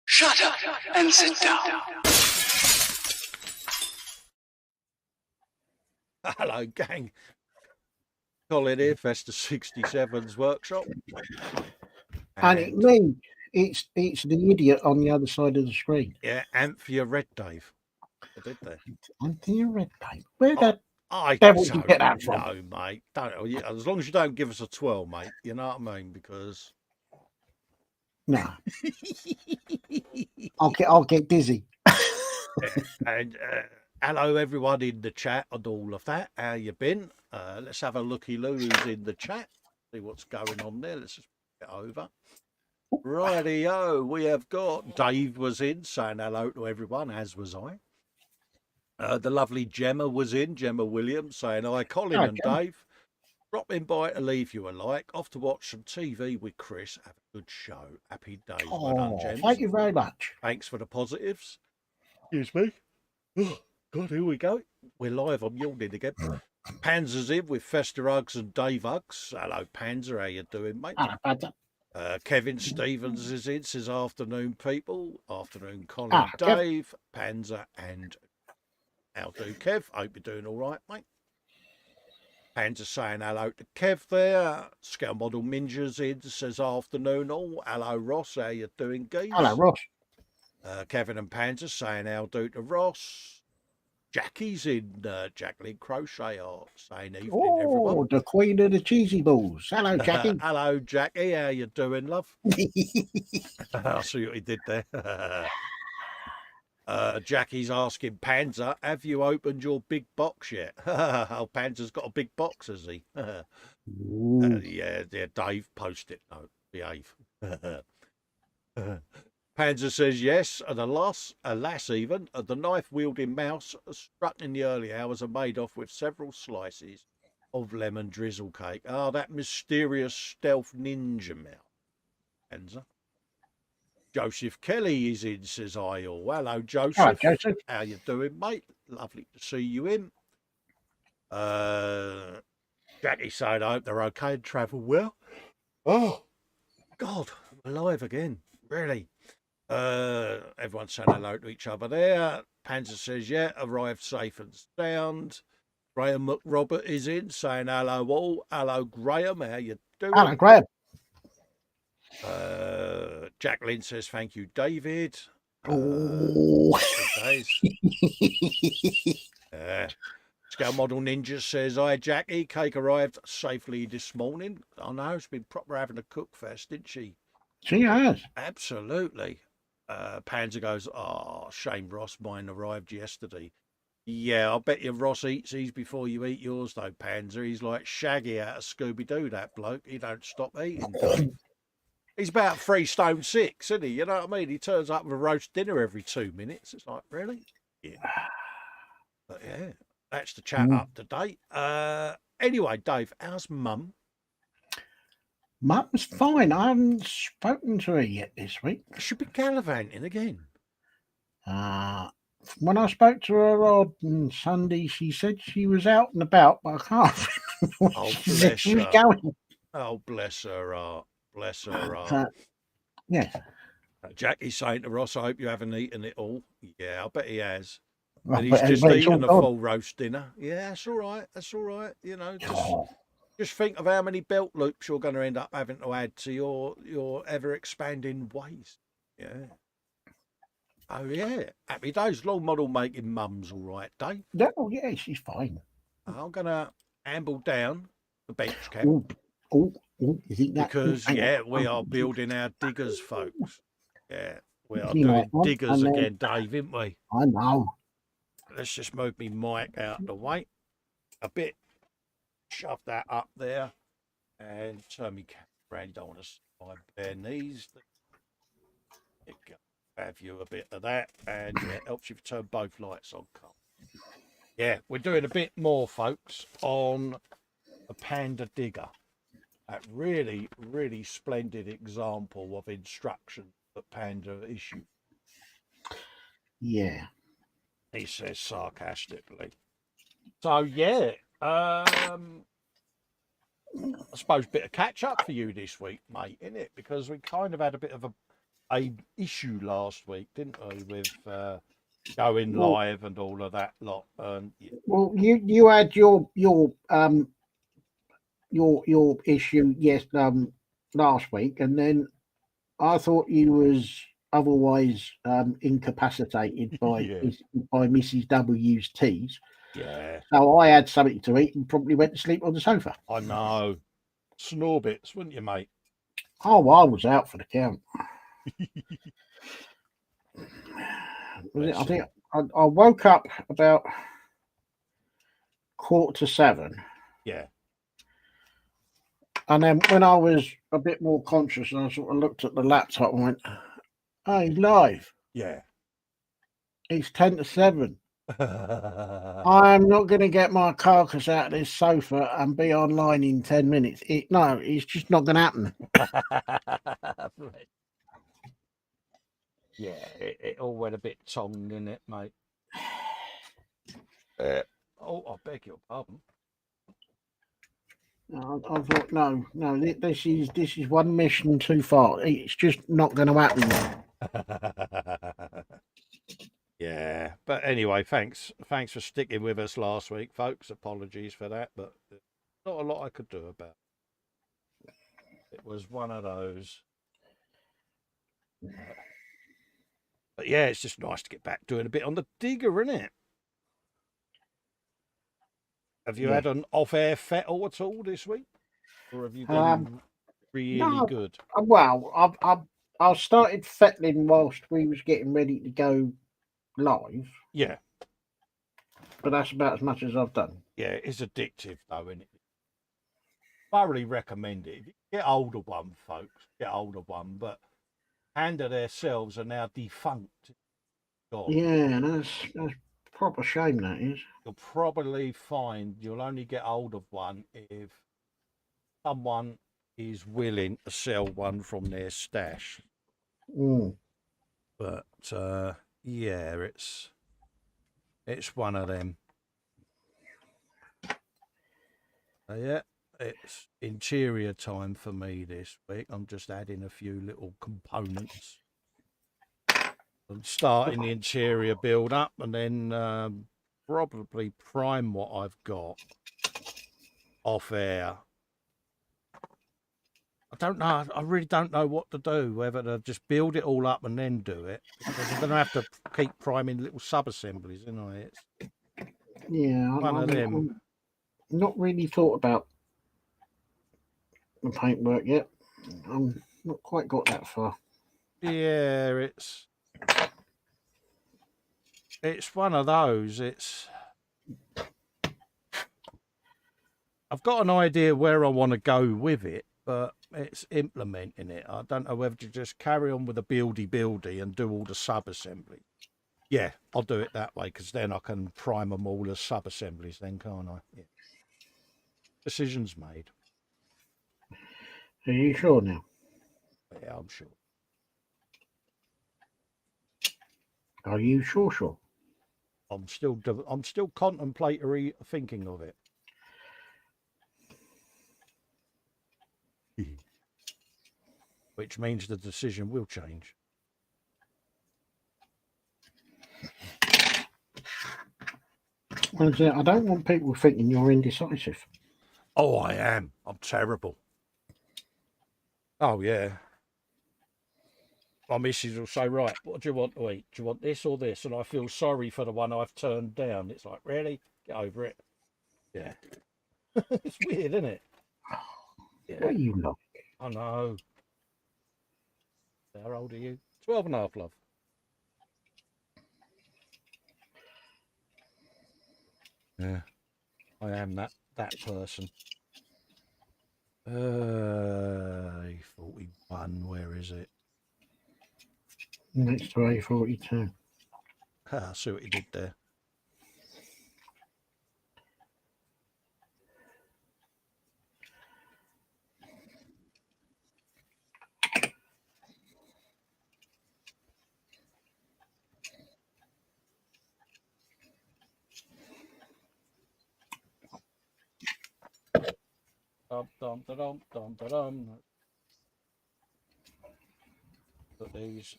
Shut up and sit down. Hello, gang. Colin here, Festa 67's workshop. And it me, it's the idiot on the other side of the screen. Yeah, Anthea Red Dave. I did that. Anthea Red Dave. Where the I devil did you get that from? No, mate. Don't. As long as you don't give us a twirl, mate. You know what I mean? Because no, I'll get dizzy. and hello, everyone in the chat and all of that. How you been? Let's have a looky-loo who's in the chat. See what's going on there. Let's just get over. Rightio, we have got Dave was in saying hello to everyone, as was I. The lovely Gemma was in, Gemma Williams, saying hi, Colin and Gemma. Dave. Dropping by to leave you a like. Off to watch some TV with Chris. Have a good show. Happy days. Well done, Gems. Thank you very much. Thanks for the positives. Excuse me. Oh, God, here we go. We're live. I'm yawning again. Panzer's in with Festa Uggs and Dave Uggs. Hello, Panzer. How you doing, mate? Kevin Stevens is in. Says afternoon, people. Afternoon, Colin, Dave, Panzer, and how do, Kev? Hope you're doing all right, mate. Panzer saying hello to Kev there. Scale Model Ninja's in. Says afternoon, all. Hello, Ross. How you doing, geez? Hello, Ross. Kevin and Panzer saying how do to Ross. Jackie's in. Jacqueline Crochet Art saying evening, everyone. The queen of the cheesy balls. Hello, Jackie. Hello, Jackie. How you doing, love? I see what he did there. Jackie's asking Panzer, have you opened your big box yet? Oh, Panzer's got a big box, has he? Yeah, Dave, post it. No, behave. Panzer says yes, and alas even, the knife-wielding mouse struck in the early hours are made off with several slices of lemon drizzle cake. Ah, that mysterious stealth ninja mouse. Panzer. Joseph Kelly is in, says I all. Hello, Joseph. Hello, Joseph. How you doing, mate? Lovely to see you in. Jackie said, I hope they're okay and travel well. Oh, God, we're live again. Really. Everyone's saying hello to each other there. Panzer says, yeah, arrived safe and sound. Graham McRobert is in, saying hello all. Hello, Graham. How you doing? Hello, Graham. Jacqueline says, thank you, David. Scale Model Ninja says, hi, Jackie. Cake arrived safely this morning. I know, it's been proper having a cook fest, didn't she? She has. Absolutely. Panzer goes, oh, shame, Ross. Mine arrived yesterday. Yeah, I bet you Ross eats these before you eat yours, though, Panzer. He's like Shaggy out of Scooby-Doo, that bloke. He don't stop eating. He's about 3 stone 6, isn't he? You know what I mean? He turns up with a roast dinner every 2 minutes. It's like, really? Yeah. But yeah, that's the chat up to date. Anyway, Dave, how's Mum? Mum's fine. I haven't spoken to her yet this week. She'll be gallivanting again. When I spoke to her on Sunday, she said she was out and about, but I can't remember Oh, she said she was going. Oh, bless her heart. Bless her heart. Yeah. Jackie's saying to Ross, I hope you haven't eaten it all. Yeah, I bet he has. Well, And he's just eaten a full roast dinner. Yeah, that's all right. That's all right. You know, just think of how many belt loops you're going to end up having to add to your ever-expanding waist. Yeah. Oh, yeah. Happy days. Long model making Mum's all right, Dave. Oh, yeah, she's fine. I'm going to amble down the bench cap. Oh, you think that? Because, we are building our diggers, folks. Yeah, we are doing diggers again, Dave, aren't we? I know. Let's just move me mic out the way a bit. Shove that up there and turn me camera around. You don't want to see my bare knees. Have you a bit of that, and it helps you to turn both lights on. Yeah, we're doing a bit more, folks, on a Panda digger. That really, really splendid example of instruction that Panda issued. Yeah. He says sarcastically. So yeah, I suppose a bit of catch up for you this week, mate, isn't it? Because we kind of had a bit of a issue last week, didn't we, with going live and all of that lot. Yeah. Well, you had your issue last week, and then I thought you was otherwise incapacitated by Yeah. by Mrs. W's teas. Yeah, So I had something to eat and probably went to sleep on the sofa. I know. Snore bits, wouldn't you, mate? Oh, I was out for the count. I think I woke up about 6:45. Yeah. And then when I was a bit more conscious, I sort of looked at the laptop and went, "Oh, he's live. Yeah. It's 10 to 7. I'm not going to get my carcass out of this sofa and be online in 10 minutes. It's just not going to happen." Yeah, it all went a bit tongue, didn't it, mate? Oh, I beg your pardon. I thought, no, this is one mission too far. It's just not going to happen. Yeah, but anyway, thanks for sticking with us last week, folks. Apologies for that, but not a lot I could do about it. It was one of those. But yeah, it's just nice to get back doing a bit on the digger, isn't it? Have you had an off-air fettle at all this week, or have you been really good? Well, I started fettling whilst we was getting ready to go live. Yeah, but that's about as much as I've done. Yeah, it's addictive though, isn't it? Thoroughly recommend it. If you get hold of one, folks, get hold of one. But Panda themselves are now defunct. Gone. Yeah, that's proper shame, that is. You'll probably find you'll only get hold of one if someone is willing to sell one from their stash. But yeah, it's one of them. Yeah, it's interior time for me this week. I'm just adding a few little components. I'm starting the interior build up, and then probably prime what I've got off air. I don't know. I really don't know what to do. Whether to just build it all up and then do it, because I'm going to have to keep priming little sub assemblies, isn't I? It's one of them. I'm not really thought about the paintwork yet. I'm not quite got that far. Yeah, it's one of those. I've got an idea where I want to go with it, but it's implementing it. I don't know whether to just carry on with the buildy and do all the sub-assembly. Yeah, I'll do it that way, because then I can prime them all as sub-assemblies then, can't I? Yeah. Decisions made. Are you sure now? Yeah, I'm sure. Are you sure? I'm still contemplatory thinking of it. Which means the decision will change. Well, I don't want people thinking you're indecisive. Oh, I am. I'm terrible. Oh, yeah. My missus will say, right, what do you want to eat? Do you want this or this? And I feel sorry for the one I've turned down. It's like, really? Get over it. Yeah. It's weird, isn't it? Yeah. What are you like? I know. How old are you? 12 and a half, love. Yeah. I am that person. 41, where is it? Next to A42. I see what you did there. Dum, dum, dum, dum, dum. Put these.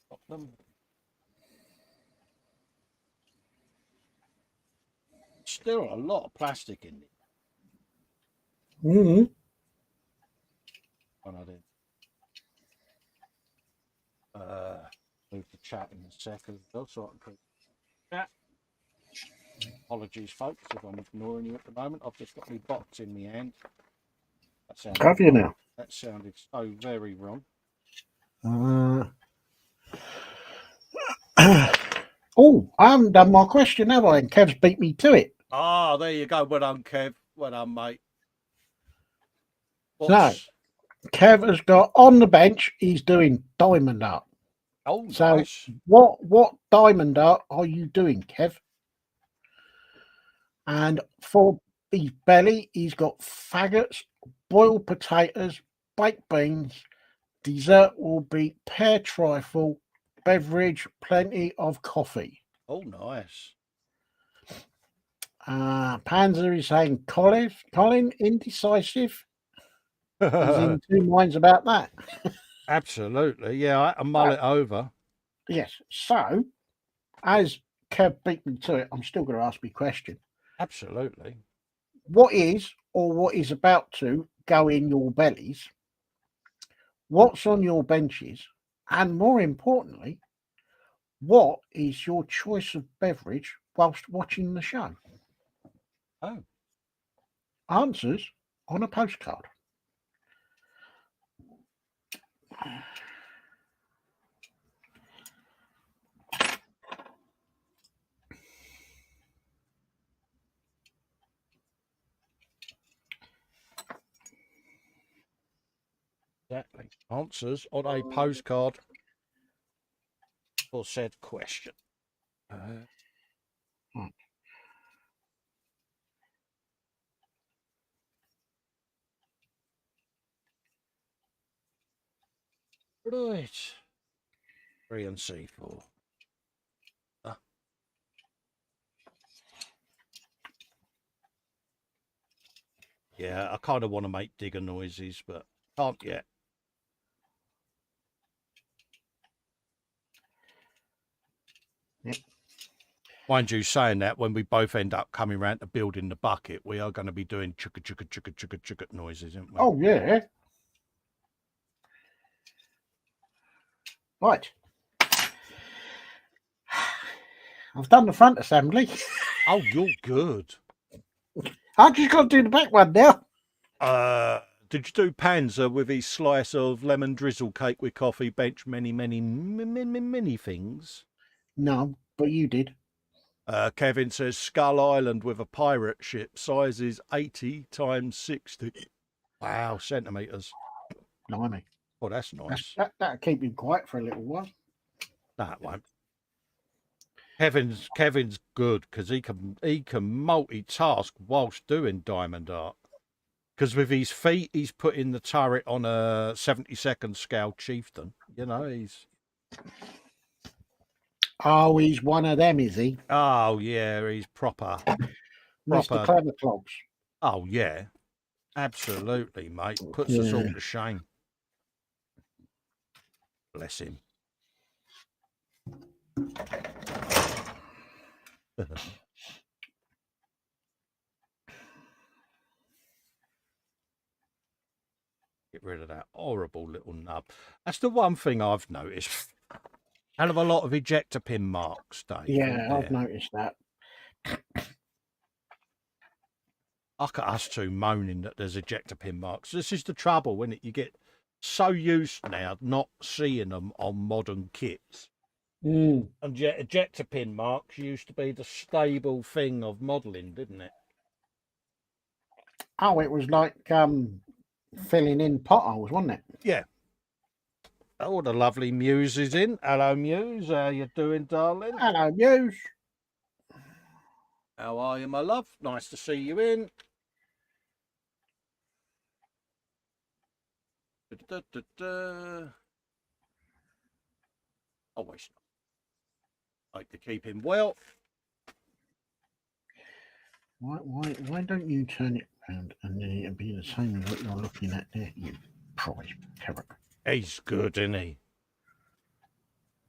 Pop them. Still a lot of plastic in it. Mm-hmm. When I did. Move the chat in a second, so I can keep chat. Apologies, folks, if I'm ignoring you at the moment. I've just got my box in my hand. Have you now? That sounded so very wrong. Oh, I haven't done my question, have I? And Kev's beat me to it. Ah, there you go. Well done, Kev. Well done, mate. So, Kev has got on the bench, he's doing diamond art. Oh, so nice. What diamond art are you doing, Kev? And for his belly, he's got faggots, boiled potatoes, baked beans. Dessert will be pear trifle, beverage, plenty of coffee. Oh, nice. Panzer is saying Colin indecisive. He's in two minds about that. Absolutely. Yeah, I had to mull it over. Yes. So, as Kev beat me to it, I'm still going to ask me a question. Absolutely. What is or what is about to go in your bellies? What's on your benches? And more importantly, what is your choice of beverage whilst watching the show? Oh. Answers on a postcard. Exactly. Answers on a postcard for said question. Right. 3 and C4. Yeah, I kind of want to make digger noises, but can't yet. Yep. Mind you, saying that, when we both end up coming round to building the bucket, we are going to be doing chugga chugga chugga chugga chugga noises, aren't we? Oh yeah. Right. I've done the front assembly. Oh, you're good. I just got to do the back one now. Did you do Panzer with his slice of lemon drizzle cake with coffee, bench, many things? No, but you did. Kevin says Skull Island with a pirate ship, sizes 80 times 60. Wow, centimetres. Blimey. Oh, that's nice. That'll keep him quiet for a little while. No, it won't. Kevin's good because he can multitask whilst doing diamond art. Because with his feet, he's putting the turret on a 72nd scale chieftain. You know, he's. Oh, he's one of them, is he? Oh yeah, he's proper. Mr. Clever Clogs. Oh yeah, absolutely, mate. Puts us all to shame. Bless him. Get rid of that horrible little nub. That's the one thing I've noticed. Hell of a lot of ejector pin marks, Dave. Yeah, I've noticed that. Look at us two moaning that there's ejector pin marks. This is the trouble when you get so used now not seeing them on modern kits. Mm. And yet ejector pin marks used to be the stable thing of modelling, didn't it? Oh, it was like filling in potholes, wasn't it? Yeah. Oh, the lovely Muse is in. Hello, Muse. How you doing, darling? Hello, Muse. How are you, my love? Nice to see you in. Always. Hope to keep him well. Why don't you turn it and then it'll be the same as what you're looking at there, you prize parrot. He's good, isn't he?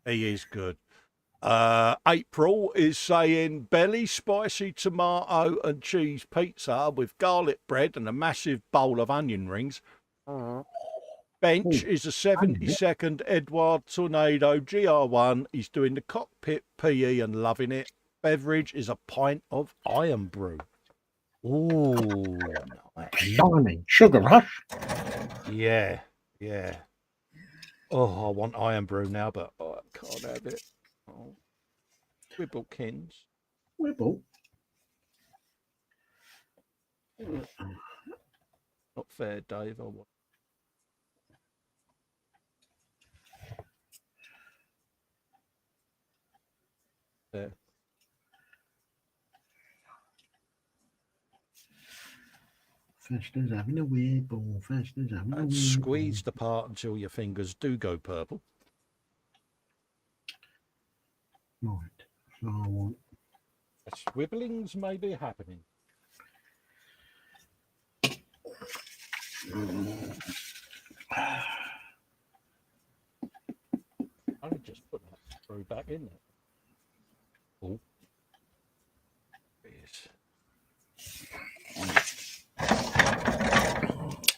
He is good. April is saying belly spicy tomato and cheese pizza with garlic bread and a massive bowl of onion rings. Bench is a 72nd Edward Tornado GR1. He's doing the cockpit PE and loving it. Beverage is a pint of iron brew. Ooh, nice. Blimey, sugar rush. Yeah, yeah. Oh, I want iron brew now, but I can't have it. Oh. Wibblekins. Wibble. Not fair, Dave. I want. There. Festa's having a wibble. Festa's having a And wibble. squeeze the part until your fingers do go purple. Right. So I want. Swibblings may be happening. I'll just put that screw back in there. Oh. Yes.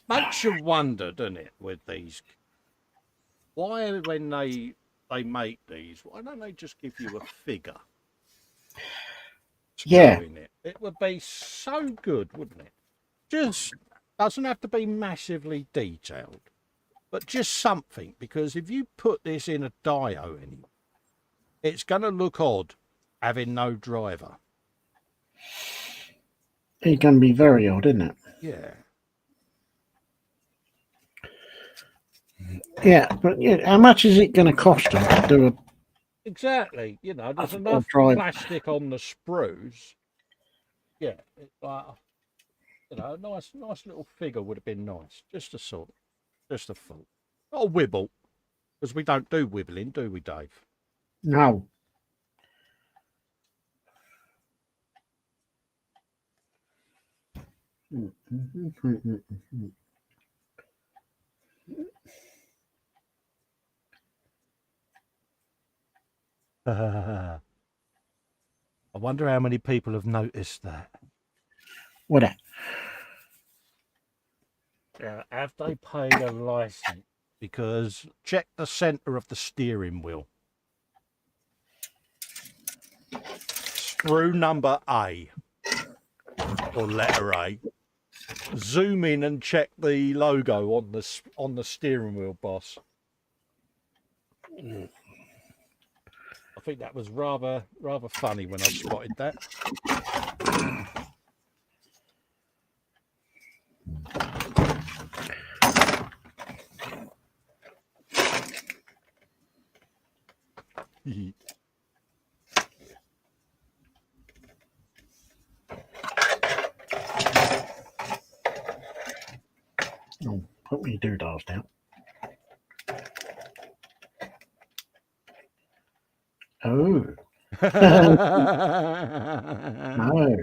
Makes you wonder, doesn't it, with these? Why, when they make these, why don't they just give you a figure? Yeah. In it? It would be so good, wouldn't it? Just doesn't have to be massively detailed, but just something. Because if you put this in a Dio anyway, it's going to look odd having no driver. It's going to be very odd, isn't it? Yeah. Yeah, but yeah, how much is it going to cost them to do a? Exactly. You know, there's I've enough tried. plastic on the sprues. Yeah, it's like, you know, a nice little figure would have been nice. Just a thought. Not a wibble, because we don't do wibbling, do we, Dave? No. I wonder how many people have noticed that. What? Yeah, have they paid a license? Because check the centre of the steering wheel. Screw number A, or letter A. Zoom in and check the logo on the steering wheel, boss. I think that was rather funny when I spotted that. Oh, put me doodahs down. Oh. No.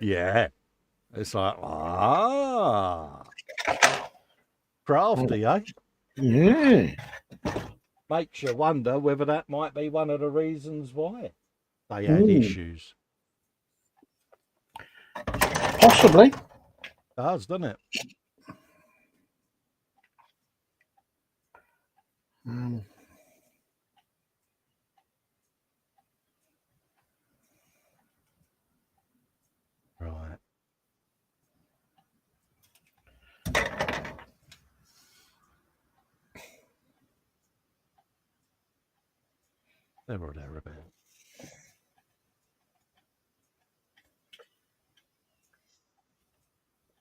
Yeah. It's like, crafty, eh? Yeah. Makes you wonder whether that might be one of the reasons why they had issues. Possibly. Does, doesn't it? Right. There or thereabouts.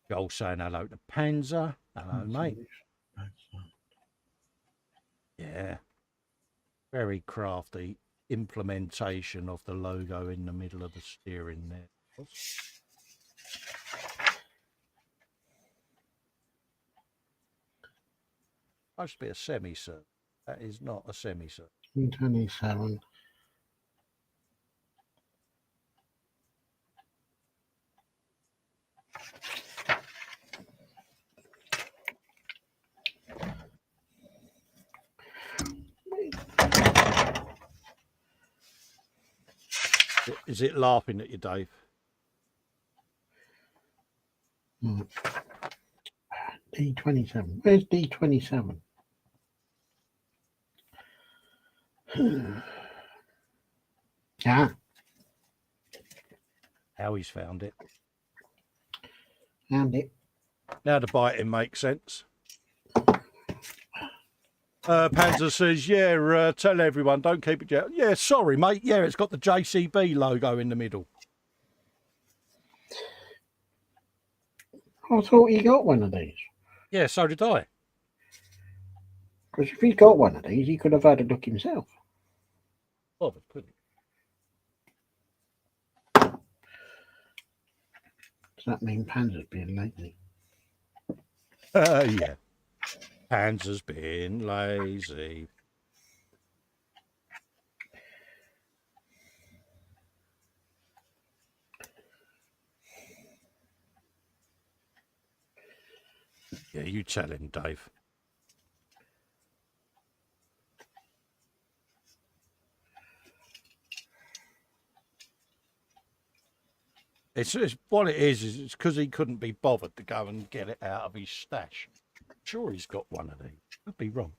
Joel saying hello to Panzer. Hello, mate. Yeah. Very crafty implementation of the logo in the middle of the steering there. Supposed to be a semi-circle. That is not a semi-circle. 27. Is it laughing at you, Dave? D27. Where's D27? Ah, Howie's found it. found it. Now the biting makes sense. Panzer says, yeah, tell everyone, don't keep it. Yeah, sorry, mate. Yeah, it's got the JCB logo in the middle. I thought he got one of these. Yeah, so did I. Because if he's got one of these, he could have had a look himself. Oh, but couldn't. Does that mean Panzer's being lazy? Yeah. Panzer's been lazy. Yeah, you tell him, Dave. It's what it is it's because he couldn't be bothered to go and get it out of his stash. Sure, he's got one of these. Could be wrong.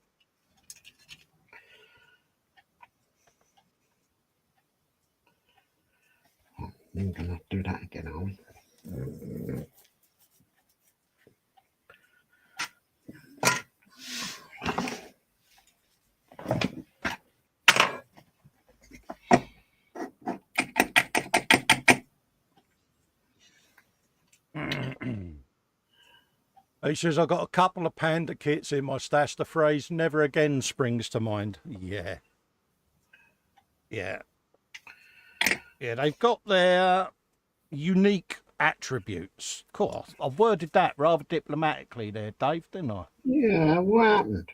We're going to do that again, are we? He says, I've got a couple of panda kits in my stash. The phrase never again springs to mind. Yeah. Yeah. Yeah, they've got their unique attributes. Of course, I've worded that rather diplomatically there, Dave, didn't I? Yeah, what happened?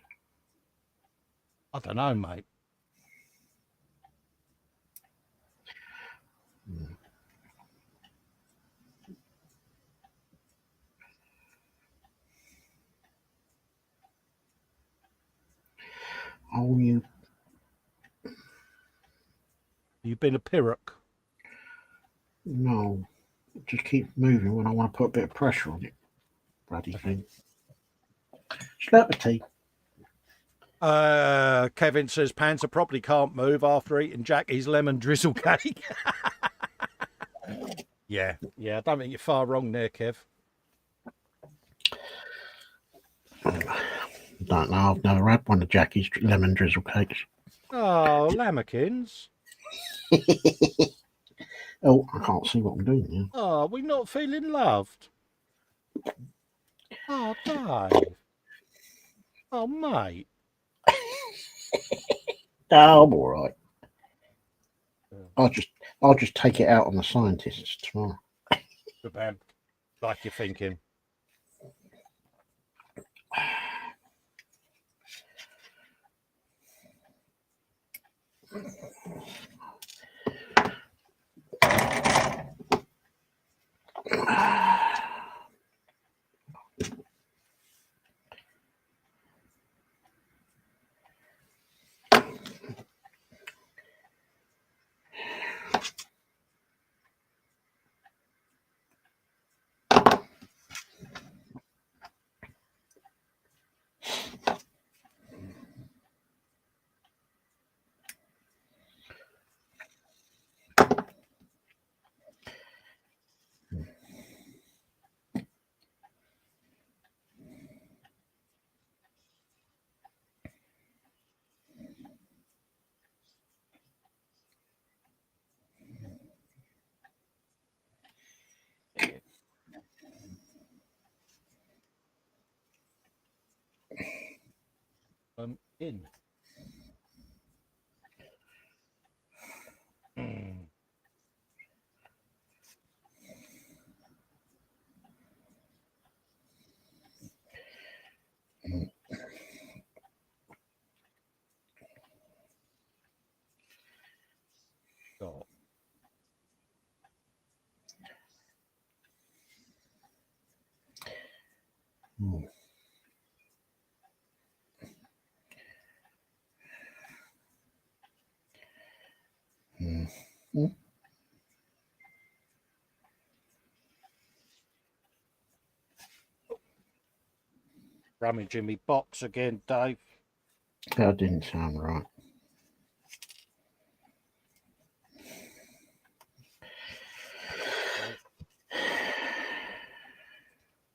I don't know, mate. Oh, You've been a Pyrrhic. no. Just keep moving when I want to put a bit of pressure on it. Bloody thing. Slurp the tea. Kevin says Panzer probably can't move after eating Jackie's lemon drizzle cake. Yeah, I don't think you're far wrong there, Kev. Don't know. I've never had one of Jackie's lemon drizzle cakes. Oh, lamekins. Oh, I can't see what I'm doing now. Oh, we're not feeling loved. Oh, Dave. Oh, mate. Oh, I'm all right. I'll just take it out on the scientists tomorrow. Good man. Like you're thinking. In. Stop. Rummaging me box again, Dave. That didn't sound right.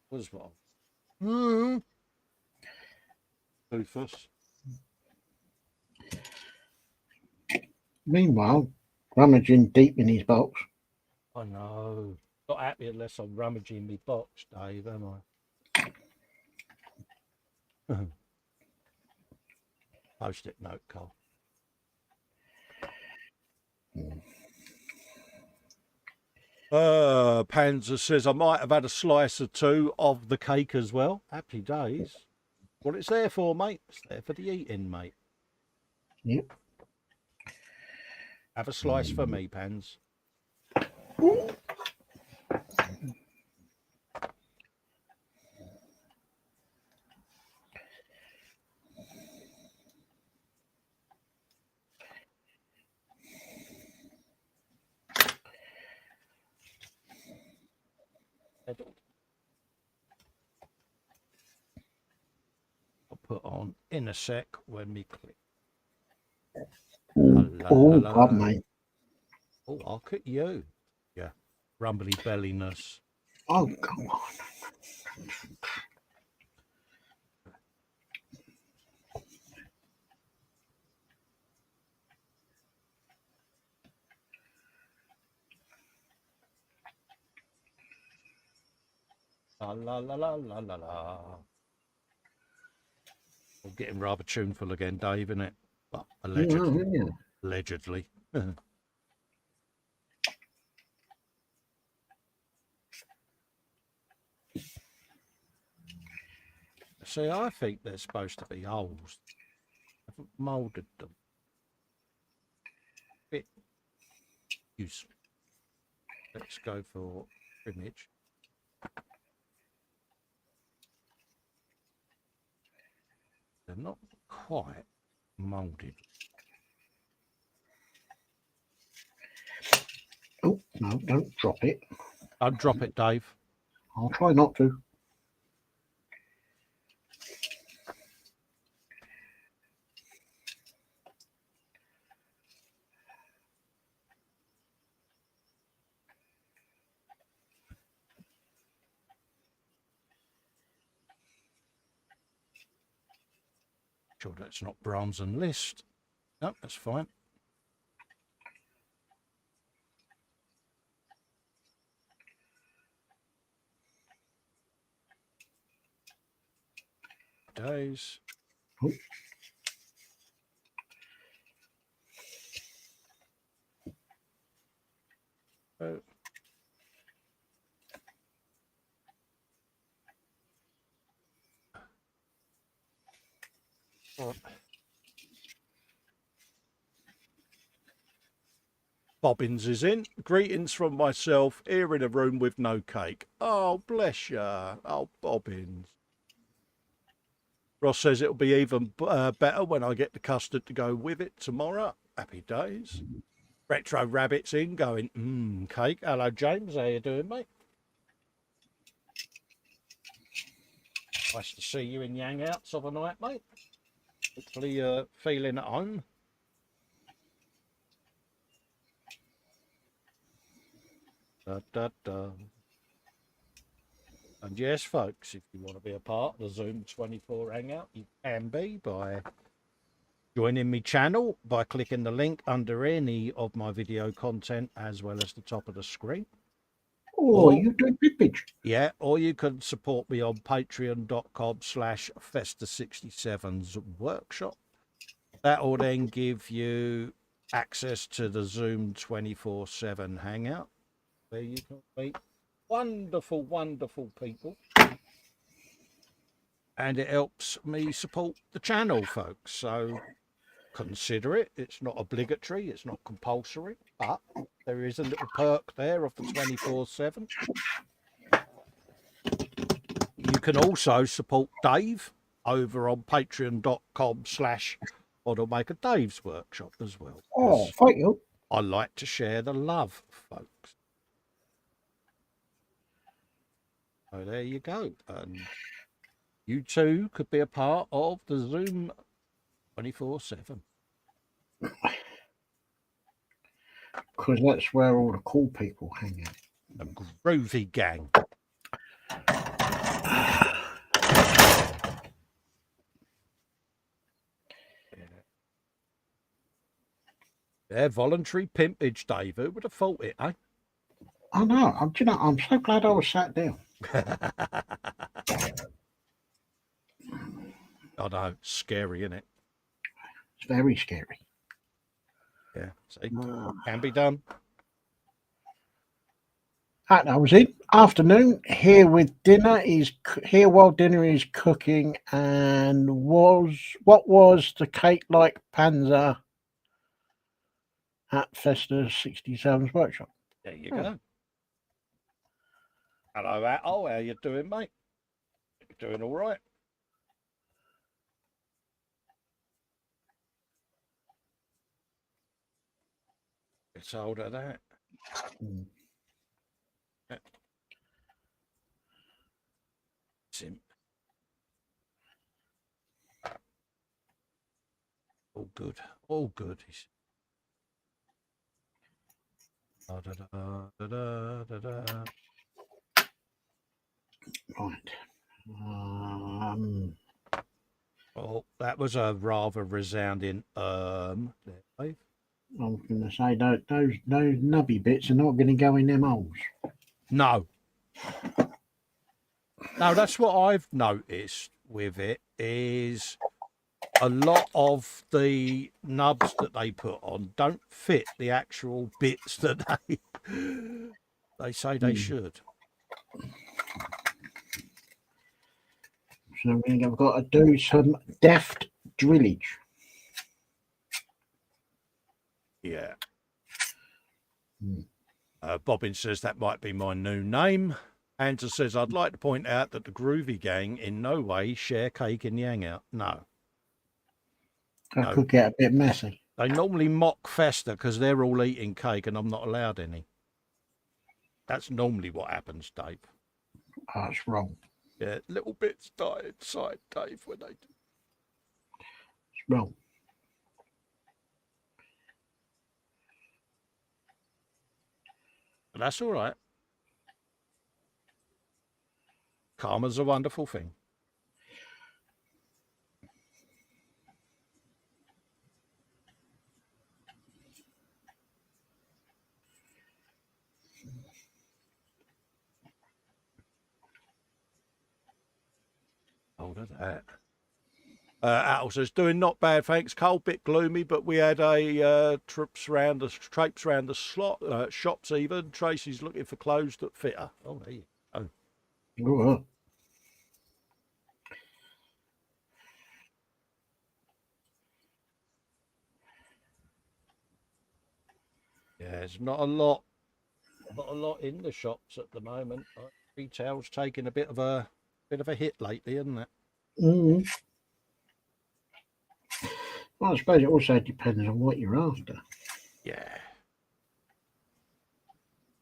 Was what? Rufus. Meanwhile, rummaging deep in his box. I know. Not happy unless I'm rummaging me box, Dave, am I? Post-it note, Cole. Panzer says I might have had a slice or two of the cake as well. Happy days. What it's there for, mate? It's there for the eating, mate. Yep. Have a slice for me, Pans. I'll put on in a sec when we click. Pardon me. Oh, I'll cut you. Yeah. Rumbly belliness. Oh, come on. La la la la la la la. I'm getting rather tuneful again, Dave, isn't it? Well, allegedly. Yeah. Allegedly. See, I think they're supposed to be holes. I haven't moulded them. Bit useful. Let's go for image. They're not quite moulded. Oh, no, don't drop it. Don't drop it, Dave. I'll try not to. Sure, that's not Brahms and Liszt. No, that's fine. Days. Oh. Oh. Bobbins is in. Greetings from myself here in a room with no cake. Oh, bless ya. Oh, Bobbins. Ross says it'll be even better when I get the custard to go with it tomorrow. Happy days. Retro Rabbit's in going, cake. Hello, James. How you doing, mate? Nice to see you in the hangouts of a night, mate. Hopefully you're feeling at home. Da, da, da. And yes, folks, if you want to be a part of the Zoom 24 hangout, you can be by joining me channel by clicking the link under any of my video content as well as the top of the screen. Or you do pippage. Yeah, or you can support me on patreon.com/Festa67's workshop. That will then give you access to the Zoom 24/7 hangout where you can meet wonderful, wonderful people. And it helps me support the channel, folks. So consider it. It's not obligatory. It's not compulsory. But there is a little perk there of the 24/7. You can also support Dave over on patreon.com/Modelmaker Dave's workshop as well. Oh, thank you. I like to share the love, folks. So there you go. And You too could be a part of the Zoom 24/7. Because that's where all the cool people hang out. A groovy gang. Yeah, voluntary pimpage, Dave. Who would have thought it, eh? I know. I'm so glad I was sat down. I know. Scary, isn't it? It's very scary. Yeah. See, can be done. And I was in afternoon here with dinner while dinner is cooking, and what was the cake like panzer at Festa 67's workshop? There you go. Hello, Al. How you doing, mate? You doing all right? It's hold of that. Yeah. Simp. All good. All good. Da, da, da, da, da, da. Right. Oh, that was a rather resounding there, Dave. I was going to say those nubby bits are not going to go in them holes. No. No, that's what I've noticed with it is a lot of the nubs that they put on don't fit the actual bits that they say they should. So I've got to do some deft drillage. Yeah. Bobbin says that might be my new name. Hunter says, I'd like to point out that the Groovy Gang in no way share cake in the hangout. No. That could get a bit messy. They normally mock Festa because they're all eating cake and I'm not allowed any. That's normally what happens, Dave. Oh, that's wrong. Yeah, little bits die inside, Dave, when they do. It's wrong. But that's all right. Karma's a wonderful thing. Hold of that. Atl says, doing not bad, thanks. Cold, bit gloomy, but we had a traipse round the slot, shops even. Tracy's looking for clothes that fit her. Oh, there you go. Oh. Yeah, there's not a lot in the shops at the moment. Retail's taking a bit of a hit lately, isn't it? Mm. Well, I suppose it also depends on what you're after. Yeah.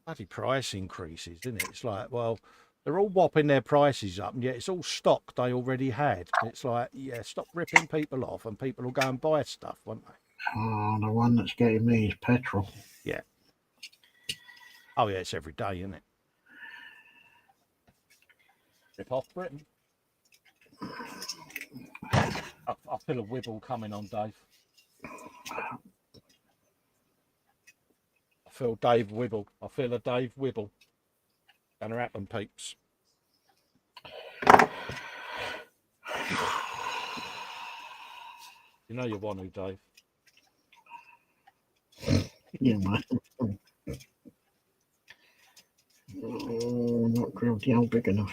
Bloody price increases, isn't it? It's like, well, they're all whopping their prices up, and yet it's all stock they already had. It's like, yeah, stop ripping people off, and people will go and buy stuff, won't they? Oh, the one that's getting me is petrol. Yeah. Oh, yeah, it's every day, isn't it? Rip off Britain. I feel a wibble coming on, Dave. I feel Dave wibble. I feel a Dave wibble. Gonna happen, peeps. You know you want to, Dave. Yeah, mate. Oh, not grilled yell big enough.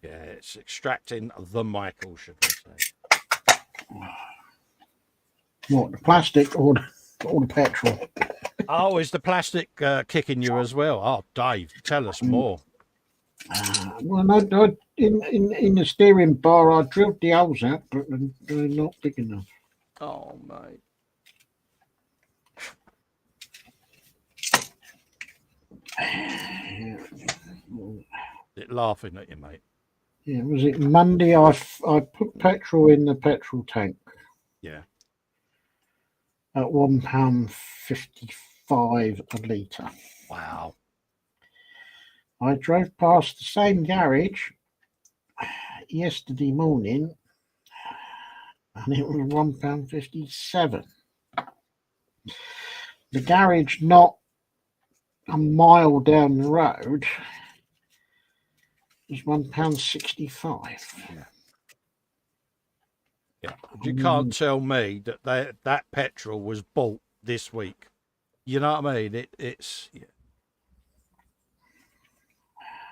Yeah, it's extracting the Michael, should we say. What, the plastic or the petrol? Oh, is the plastic kicking you as well? Oh, Dave, tell us more. Well, I, in the steering bar, I drilled the holes out, but they're not big enough. Oh, mate. It laughing at you, mate. Yeah, was it Monday? I put petrol in the petrol tank. Yeah. At £1.55 a litre. Wow. I drove past the same garage yesterday morning, and it was £1.57. The garage not a mile down the road was £1.65. Yeah. Yeah. You can't tell me that petrol was bought this week. You know what I mean? It's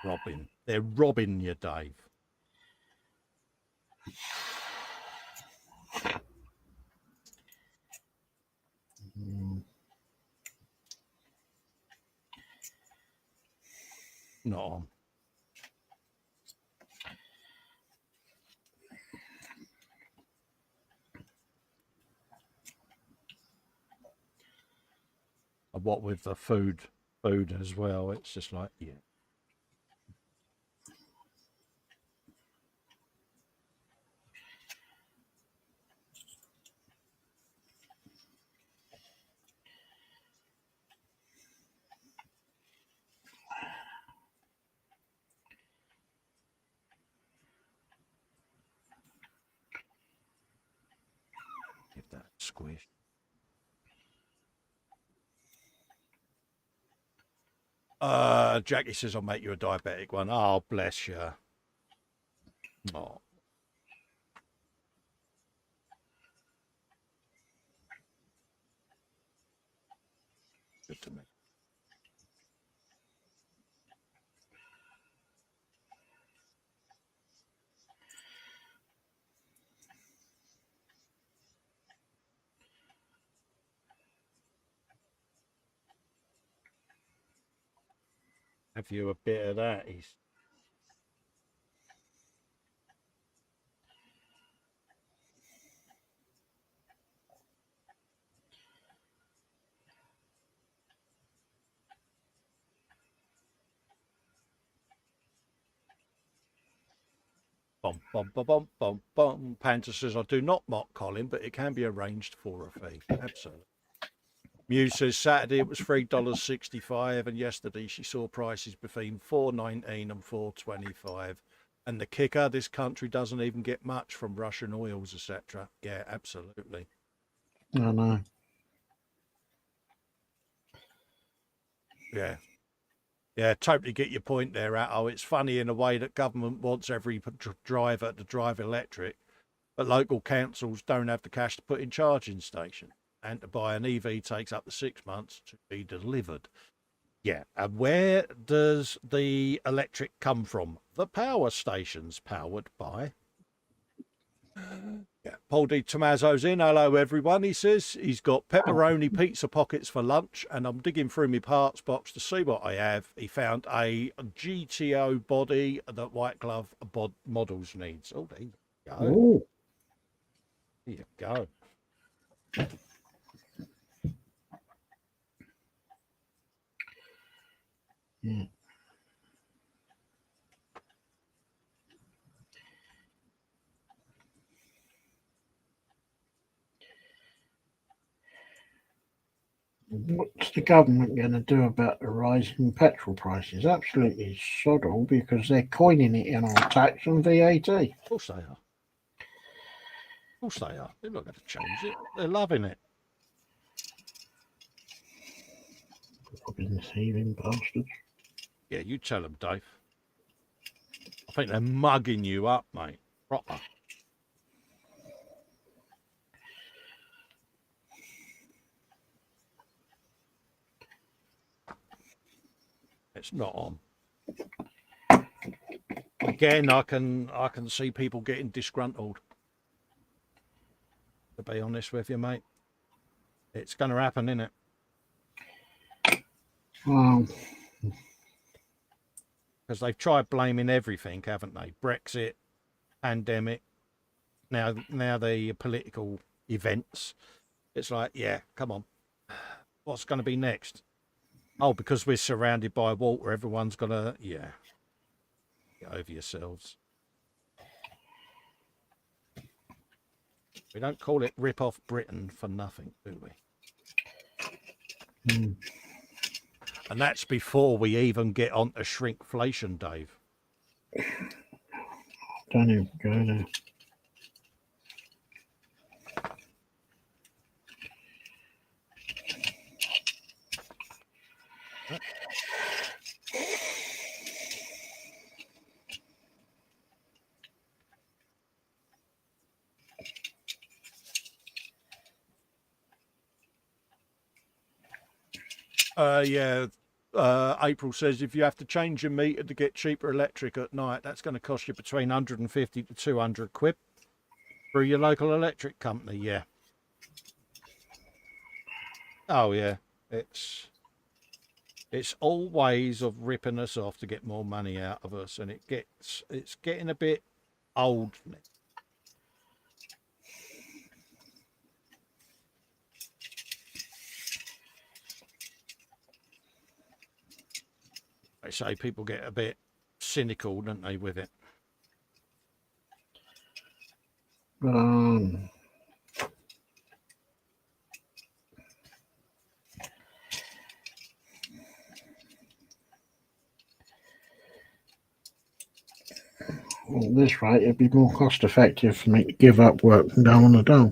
robbing. They're robbing you, Dave. Not on. And what with the food as well, it's just like, yeah. Give that a squish. Jackie says I'll make you a diabetic one. Oh, bless you. Oh. Good to me. Have you a bit of that? He's bum, bum, bum, bum, bum, bum. Panther says, I do not mock Colin, but it can be arranged for a fee. Absolutely. Muse says Saturday it was $3.65, and yesterday she saw prices between $4.19 and $4.25. And the kicker, this country doesn't even get much from Russian oils, etc. Yeah, absolutely. I know. Yeah. Yeah, totally get your point there, Atto. It's funny in a way that government wants every driver to drive electric, but local councils don't have the cash to put in charging stations. And to buy an EV takes up to 6 months to be delivered. Yeah, and where does the electric come from? The power stations powered by... Yeah, Paul D. Tommaso's in. Hello, everyone. He says he's got pepperoni pizza pockets for lunch, and I'm digging through my parts box to see what I have. He found a GTO body that White Glove models needs. Oh, there you go. Ooh. There you go. Yeah. What's the government going to do about the rise in petrol prices? Absolutely sod all, because they're coining it in on tax and VAT. Of course they are. Of course they are. They're not going to change it. They're loving it. Fucking thieving bastards. Yeah, you tell them, Dave. I think they're mugging you up, mate. Proper. It's not on. Again, I can see people getting disgruntled. To be honest with you, mate, it's going to happen, isn't it? Well, because they've tried blaming everything, haven't they? Brexit, pandemic, now the political events. It's like, yeah, come on, what's going to be next? Oh, because we're surrounded by water, everyone's got to, yeah. Get over yourselves. We don't call it Rip Off Britain for nothing, do we? Mm. And that's before we even get on to shrinkflation, Dave. Don't even go there. Yeah. April says if you have to change your meter to get cheaper electric at night, that's going to cost you between 150 to 200 quid through your local electric company. Yeah. Oh yeah. It's all ways of ripping us off to get more money out of us, and it's getting a bit old. They say people get a bit cynical, don't they, with it? At this rate, it'd be more cost effective for me to give up work and go on the dole.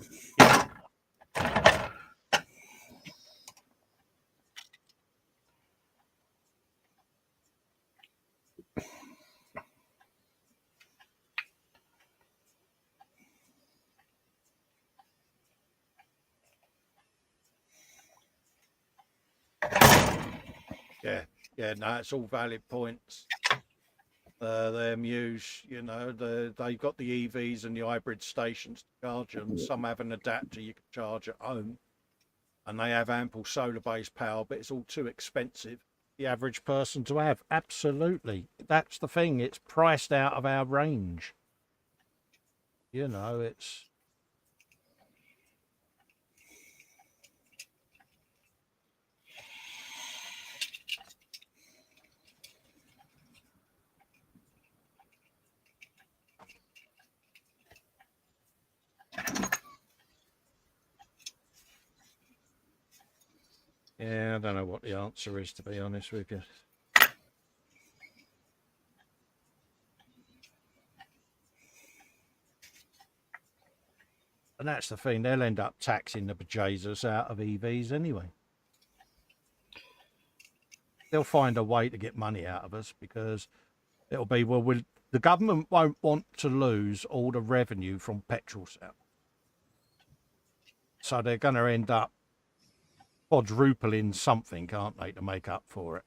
Yeah, no, it's all valid points. Their Muse, you know, they've got the EVs and the hybrid stations to charge them. Some have an adapter you can charge at home, and they have ample solar-based power, but it's all too expensive the average person to have. Absolutely, that's the thing. It's priced out of our range. You know, it's. Yeah, I don't know what the answer is, to be honest with you. And that's the thing, they'll end up taxing the bejesus out of EVs anyway. They'll find a way to get money out of us because it'll be, well, the government won't want to lose all the revenue from petrol sales. So they're going to end up quadrupling something, can't they, to make up for it?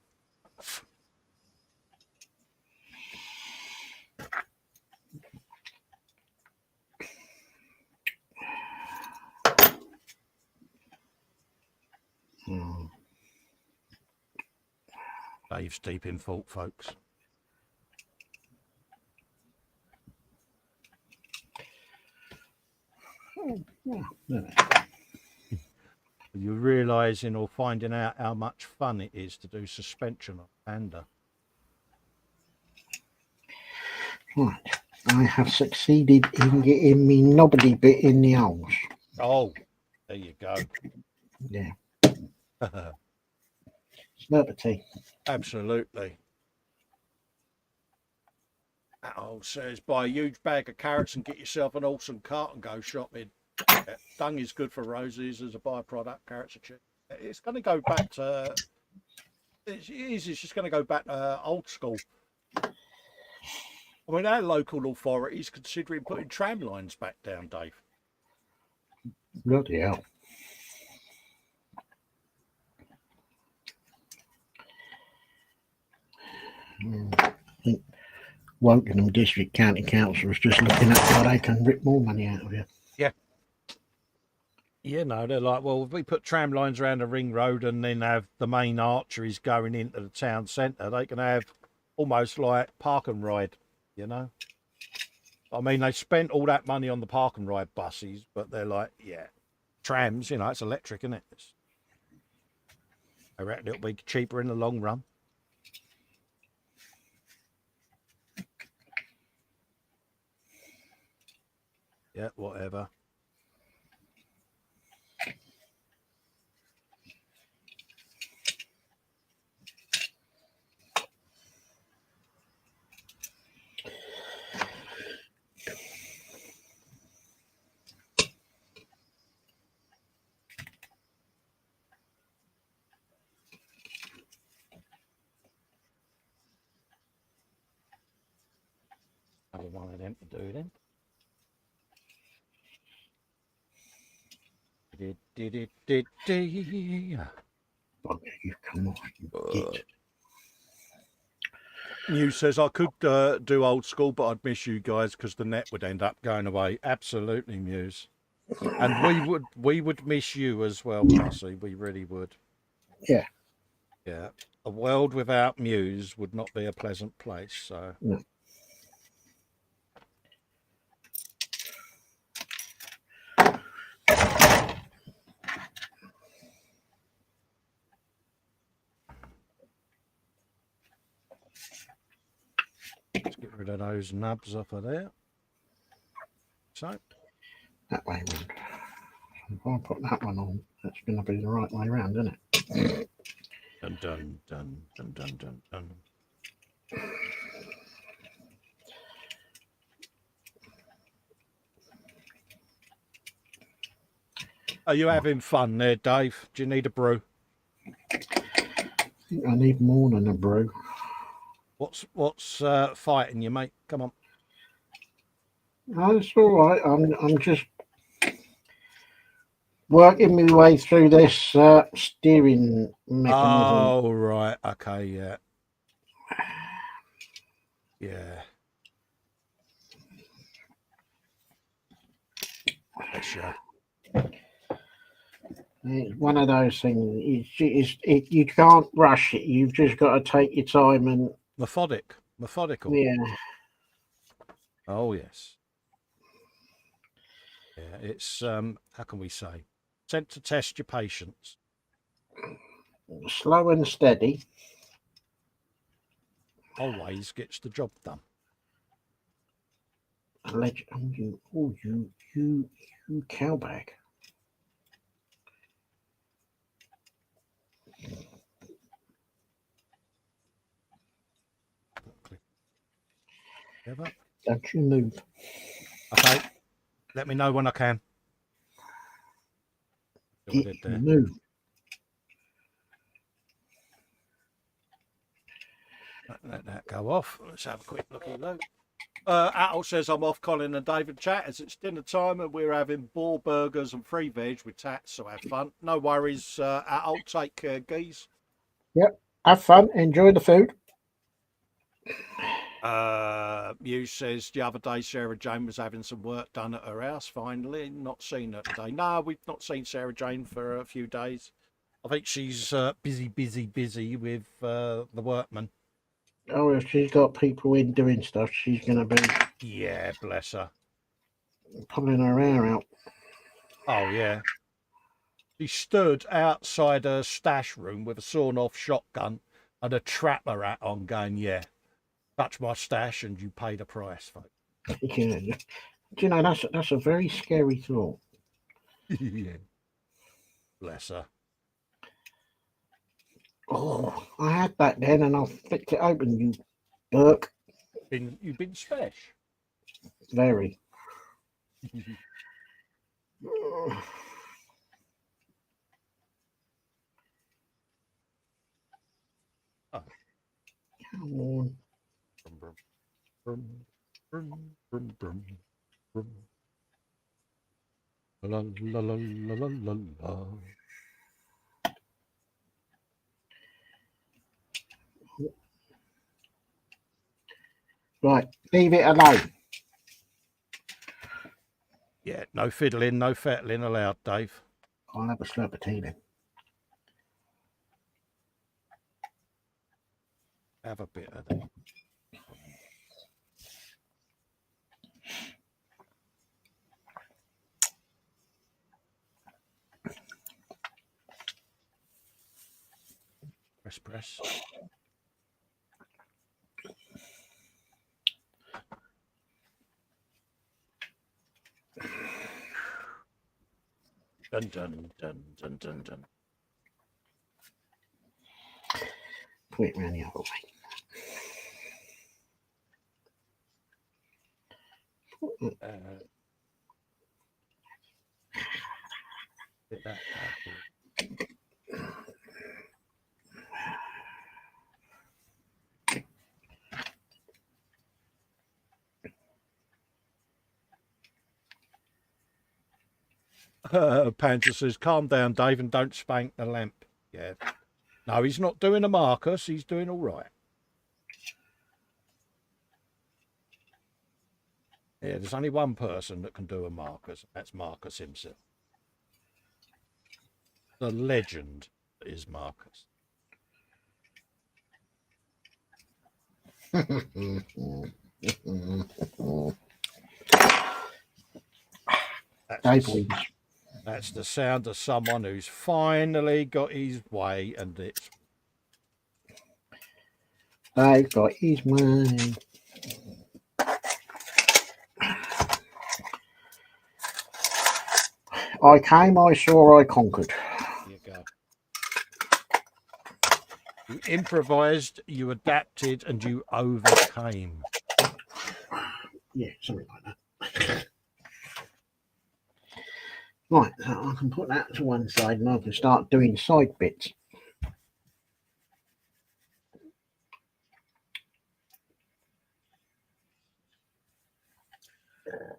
Dave's deep in thought, folks. You're realising or finding out how much fun it is to do suspension on Panda. Right. I have succeeded in getting me knobbly bit in the holes. Oh, there you go. Yeah. Celebrity. Absolutely. That old says, buy a huge bag of carrots and get yourself an awesome cart and go shopping. Yeah, dung is good for roses as a byproduct. Carrots are cheap. It's going to go back to. It's just going to go back to old school. I mean, our local authorities considering putting tram lines back down, Dave. Bloody hell. I think Wokingham District County Council is just looking at how they can rip more money out of you. Yeah. You know, they're like, well, if we put tram lines around the ring road and then have the main arteries going into the town centre, they can have almost like park and ride, you know? I mean, they spent all that money on the park and ride buses, but they're like, yeah, trams, you know, it's electric, isn't it? I reckon it'll be cheaper in the long run. Yeah, whatever. Another one of them to do then. Okay, you come off, you git. Muse says I could do old school, but I'd miss you guys because the net would end up going away. Absolutely, Muse. And we would miss you as well, Pussy. We really would. Yeah. Yeah. A world without Muse would not be a pleasant place. So. No. Let's get rid of those nubs off of there. So. That way round. If I put that one on, that's going to be the right way round, isn't it? Dun dun dun dun dun dun dun. Are you having fun there, Dave? Do you need a brew? I think I need more than a brew. What's fighting you, mate? Come on. No, it's all right. I'm just working my way through this steering mechanism. Oh, right. Okay, yeah. Yeah. Bless you. It's one of those things. You can't rush it. You've just got to take your time and Methodical. Yeah. Oh yes. Yeah, it's how can we say? Sent to test your patience. Slow and steady. Always gets the job done. You cowbag. Ever? Don't you move. Okay. Let me know when I can. Move. Let that go off. Let's have a quick look at that. Attle says I'm off Colin and David chat as it's dinner time and we're having boar burgers and free veg with tats, so have fun. No worries, Attle. Take care, geese. Yep. Have fun. Enjoy the food. Muse says the other day Sarah Jane was having some work done at her house. Finally, not seen her today. No, we've not seen Sarah Jane for a few days. I think she's busy with the workmen. Oh, if she's got people in doing stuff, she's going to be. Yeah, bless her. Pulling her hair out. Oh yeah. She stood outside her stash room with a sawn-off shotgun and a trapper hat on, going, "Yeah, touch my stash and you pay the price, folks." Yeah. Do you know that's a very scary thought. Yeah. Bless her. Oh, I had that then, and I flicked it open. You Burke. You've been special. Very. Oh. Come on. La la la la la la la. Right, leave it alone. Yeah, no fiddling, no fettling allowed, Dave. I'll have a slurp of tea then. Have a bit of that. Press. Dun dun dun dun dun dun. Put it round the other way. Get that Panzer says, calm down, Dave, and don't spank the lamp. Yeah. No, he's not doing a Marcus. He's doing all right. Yeah, there's only one person that can do a Marcus. That's Marcus himself. The legend is Marcus. That's the sound of someone who's finally got his way, and it's. I've got his way. I came, I saw, I conquered. There you go. You improvised, you adapted, and you overcame. Yeah, something like that. Right, so I can put that to one side and I can start doing side bits.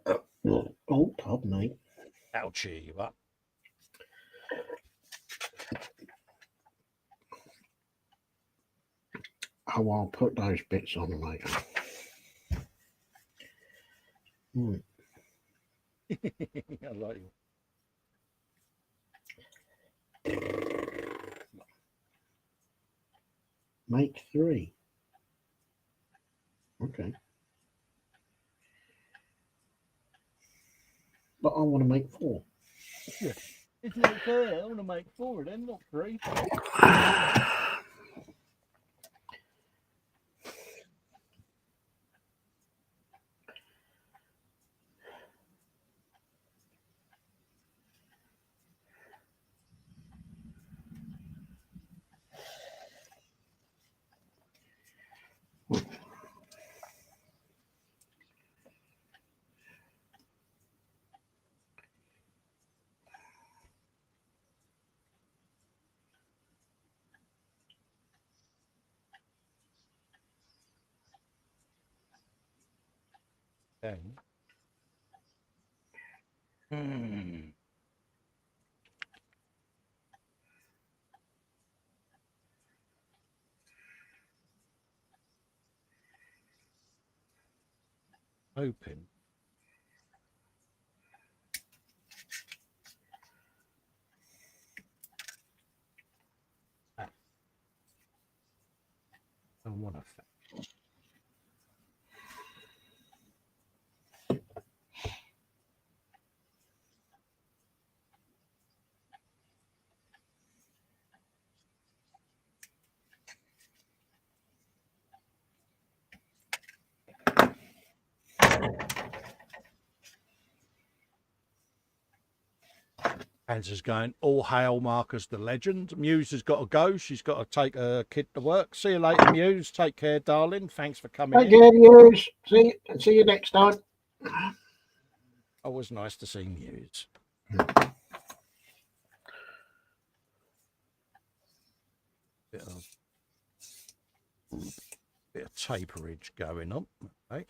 Oh, pardon me. That'll cheer you up. Oh, I'll put those bits on later. I like you. Make 3. Okay. But I want to make 4. Yeah. It's not fair. I want to make 4 then, not 3. Okay. Open. I want to. Panzer's going, all hail Marcus the legend. Muse has got to go. She's got to take her kid to work. See you later, Muse. Take care, darling. Thanks for coming in. Take care, Muse. See you next time. Always nice to see Muse. Bit of taperage going on. Okay.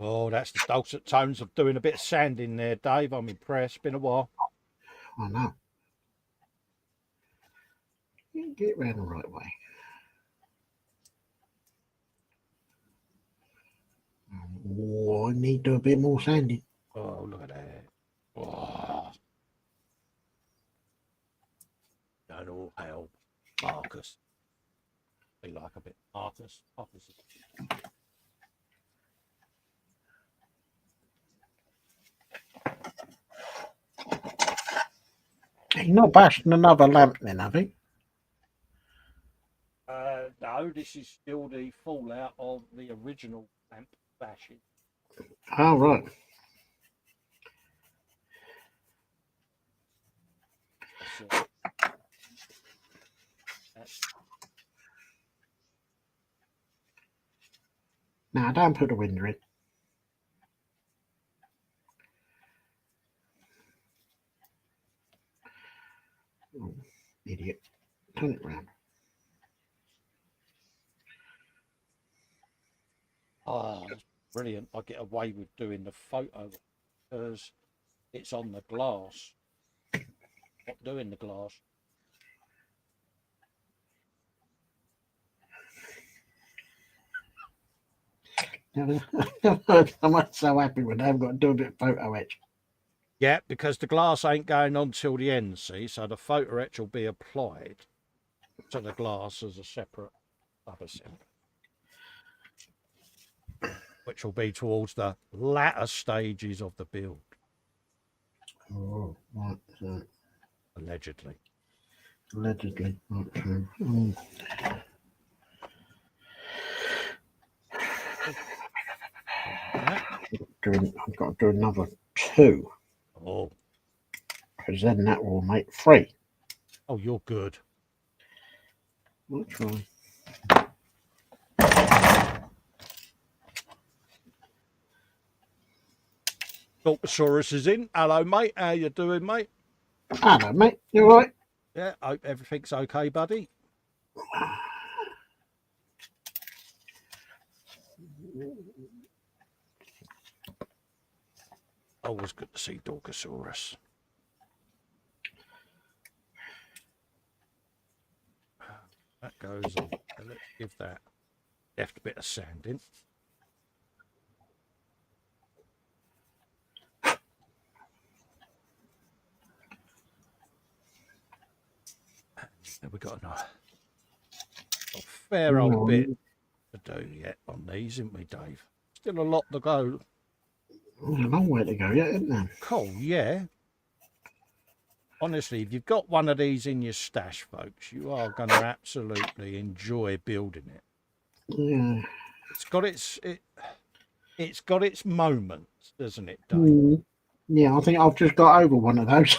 Oh, that's the dulcet tones of doing a bit of sanding there, Dave. I'm impressed. Been a while. I know. Get it round the right way. Oh, I need to do a bit more sanding. Oh, look at that. Oh. Don't all help. Marcus. Be like a bit Marcus. Marcus. He's not bashing another lamp then, have he? No, this is still the fallout of the original lamp bashing. Oh, right. Now, don't put the window in. Oh, idiot. Turn it round. Oh, that's brilliant. I get away with doing the photo because it's on the glass. Not doing the glass. I'm so happy when I've got to do a bit of photo etch. Yeah, because the glass ain't going on till the end, see? So the photo etch will be applied to the glass as a separate assembly, which will be towards the latter stages of the build. Oh, right. So, allegedly. Allegedly. Okay. I've got to do another 2. Oh. Because then that will make 3. Oh, you're good. I'll try. Dorkosaurus is in. Hello, mate. How you doing, mate? Hello, mate. You all right? Yeah, hope everything's okay, buddy. Always good to see Dorkosaurus. That goes on. Let's give that left a bit of sanding. There we got a fair old bit to do yet on these, isn't we, Dave? Still a lot to go. There's a long way to go yet, isn't there? Cool, yeah. Honestly, if you've got one of these in your stash, folks, you are going to absolutely enjoy building it. Yeah. It's got its moments, doesn't it, Dave? Yeah, I think I've just got over one of those.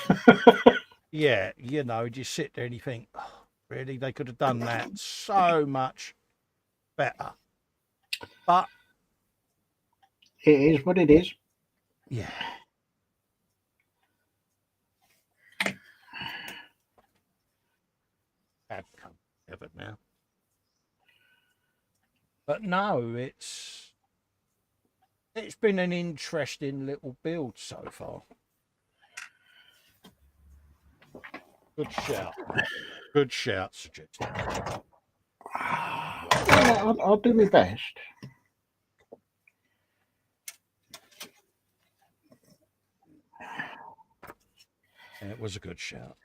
Yeah, you know, you sit there and you think, oh, really, they could have done that so much better. But it is what it is. Yeah. Had come together now. But no, it's been an interesting little build so far. Good shout. Good shout, suggested. Yeah, I'll do my best. It was a good shout.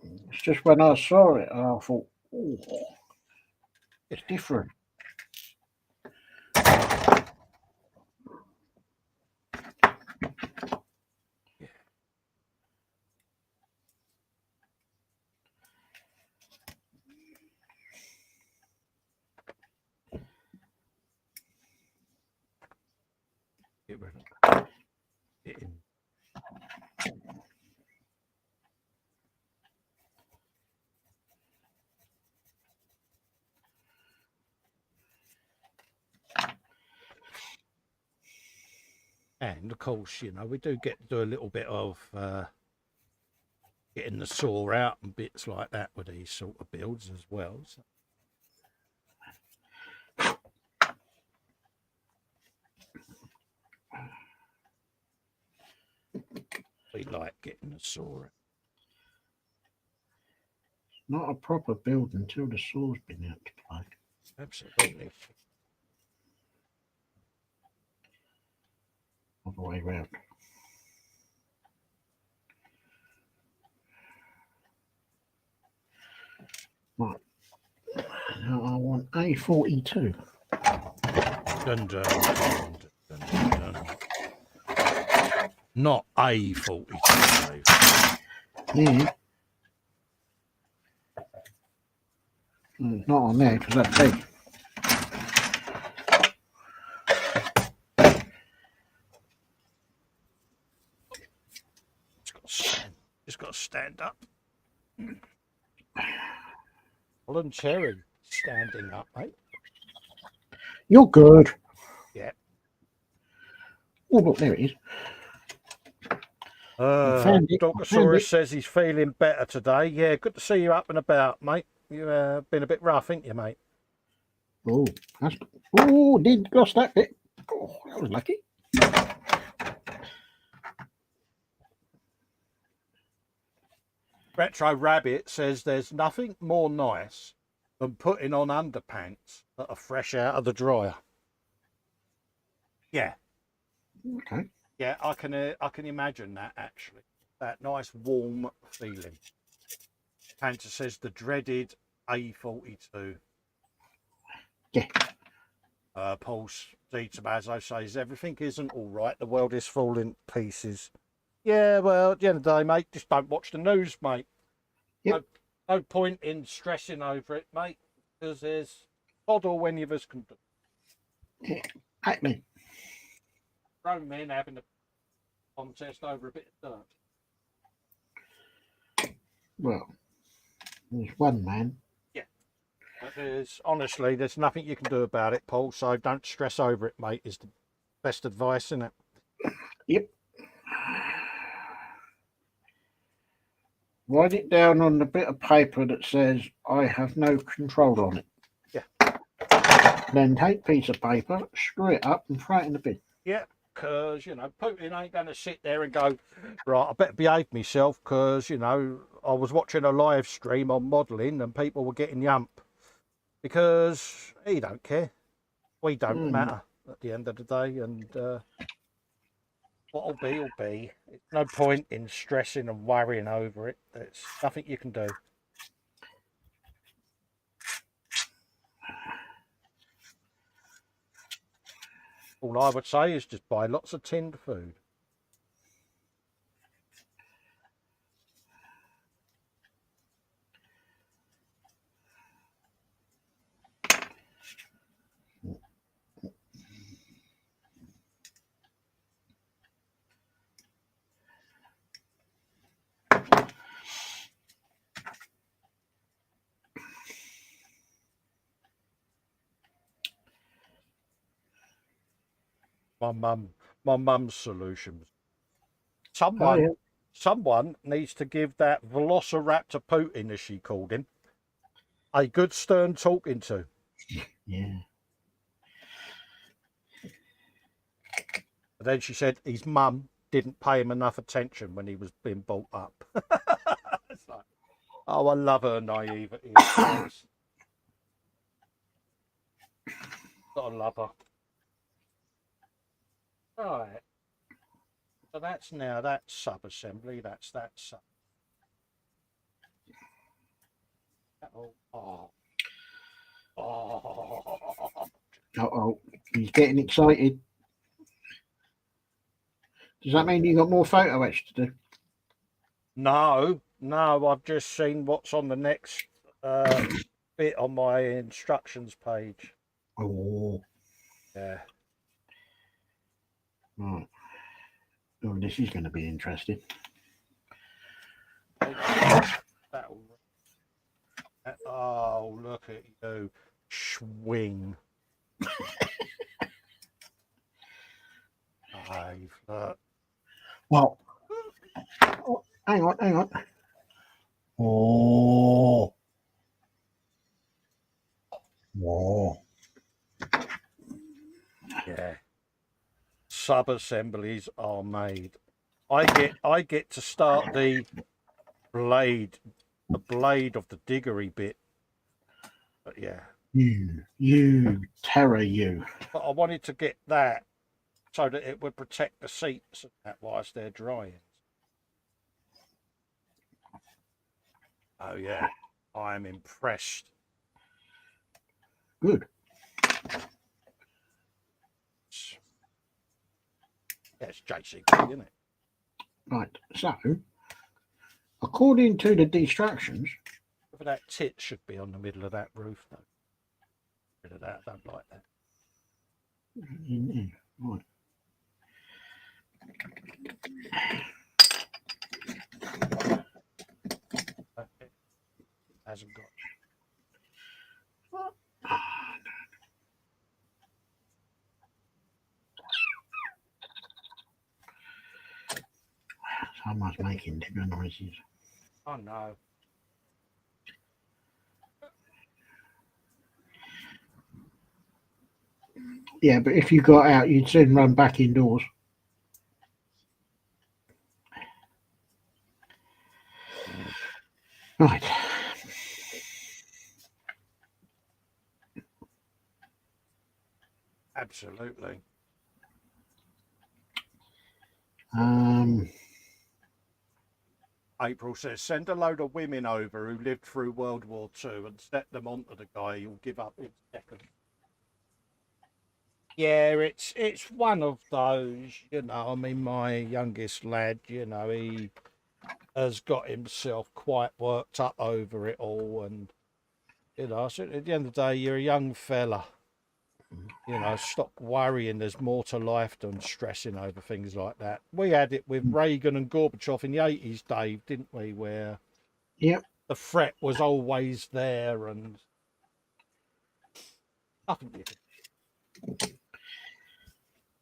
It's just when I saw it, I thought, oh, it's different. Get rid of it in. And of course, you know, we do get to do a little bit of getting the saw out and bits like that with these sort of builds as well. So. We like getting the saw out. not a proper build until the saw's been out to play. Absolutely. Other way round. Right. Now I want A42. Dun, dun, dun, dun, dun, dun. Not A42, Dave. Yeah. Not on there because that's big. It's got to stand up. Colin Cherry standing up, mate. You're good. Yeah. Oh, look, there it is. Doctosaurus says he's feeling better today. Yeah, good to see you up and about, mate. You've been a bit rough, ain't you, mate? Oh, did lost that bit. Oh, that was lucky. Retro Rabbit says there's nothing more nice than putting on underpants that are fresh out of the dryer. Yeah. Okay. Yeah, I can imagine that, actually. That nice warm feeling. Panta says the dreaded A42. Yeah. Paul D. Tomazzo says everything isn't all right. The world is falling to pieces. Yeah, well, at the end of the day, mate, just don't watch the news, mate. Yep. No point in stressing over it, mate, because there's odd all any of us can do. Yeah, exactly. Grown men having a contest over a bit of dirt. Well, there's one man. Yeah. But honestly, there's nothing you can do about it, Paul, so don't stress over it, mate, is the best advice, isn't it? Yep. Write it down on the bit of paper that says, I have no control on it. Yeah. Then take a piece of paper, screw it up and throw it in the bin. Yeah, because, Putin ain't going to sit there and go, right, I better behave myself because, I was watching a live stream on modelling and people were getting yump. Because he don't care. We don't matter at the end of the day. And what'll be, will be. It's no point in stressing and worrying over it. There's nothing you can do. All I would say is just buy lots of tinned food. My mum's solutions. Someone needs to give that Velociraptor Putin, as she called him, a good stern talking to. Yeah. And then she said his mum didn't pay him enough attention when he was being brought up. It's like, oh, I love her naivety. Gotta love her. All right. So that's now that sub-assembly. That's that sub. Oh, he's getting excited. Does that mean you got more photo etch to do? No, I've just seen what's on the next bit on my instructions page. Oh. Yeah. Right. Oh, this is going to be interesting. Oh, look at you. Swing. Look. Well, oh, hang on. Oh. Whoa. Yeah. Sub-assemblies are made. I get to start the blade the blade of the diggery bit. But yeah. You terror, you. But I wanted to get that so that it would protect the seats and that whilst they're drying. Oh yeah, I am impressed. Good. Yeah, it's JCB, isn't it? Right. So, according to the distractions, But that tit should be on the middle of that roof, though. Rid of that. I don't like that. Right. It hasn't got. Someone's making digger noises. Oh no. Yeah, but if you got out, you'd soon run back indoors. Right. Absolutely. April says, send a load of women over who lived through World War II and set them onto the guy who'll give up in seconds. Yeah, it's one of those, you know. I mean, my youngest lad, you know, he has got himself quite worked up over it all, and you know, so at the end of the day, you're a young fella. You know, stop worrying. There's more to life than stressing over things like that. We had it with Reagan and Gorbachev in the 80s, Dave, didn't we? Where the threat was always there, and nothing you could.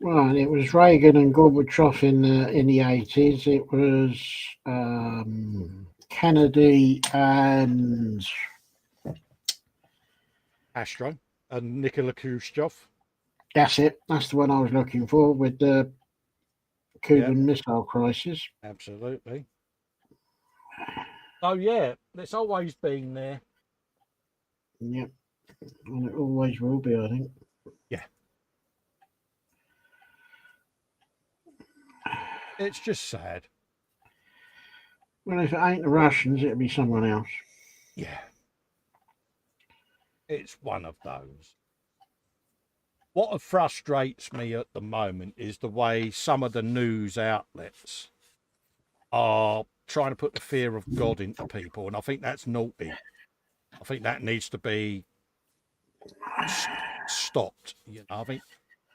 Right, it was Reagan and Gorbachev in the 80s. It was Kennedy and Castro and Nikola Khrushchev. That's it. That's the one I was looking for with the Cuban Missile Crisis. Absolutely. So yeah, it's always been there. Yep, and it always will be, I think. Yeah. It's just sad. Well, if it ain't the Russians, it'll be someone else. Yeah. It's one of those. What frustrates me at the moment is the way some of the news outlets are trying to put the fear of God into people, and I think that's naughty. I think that needs to be stopped. You know, I think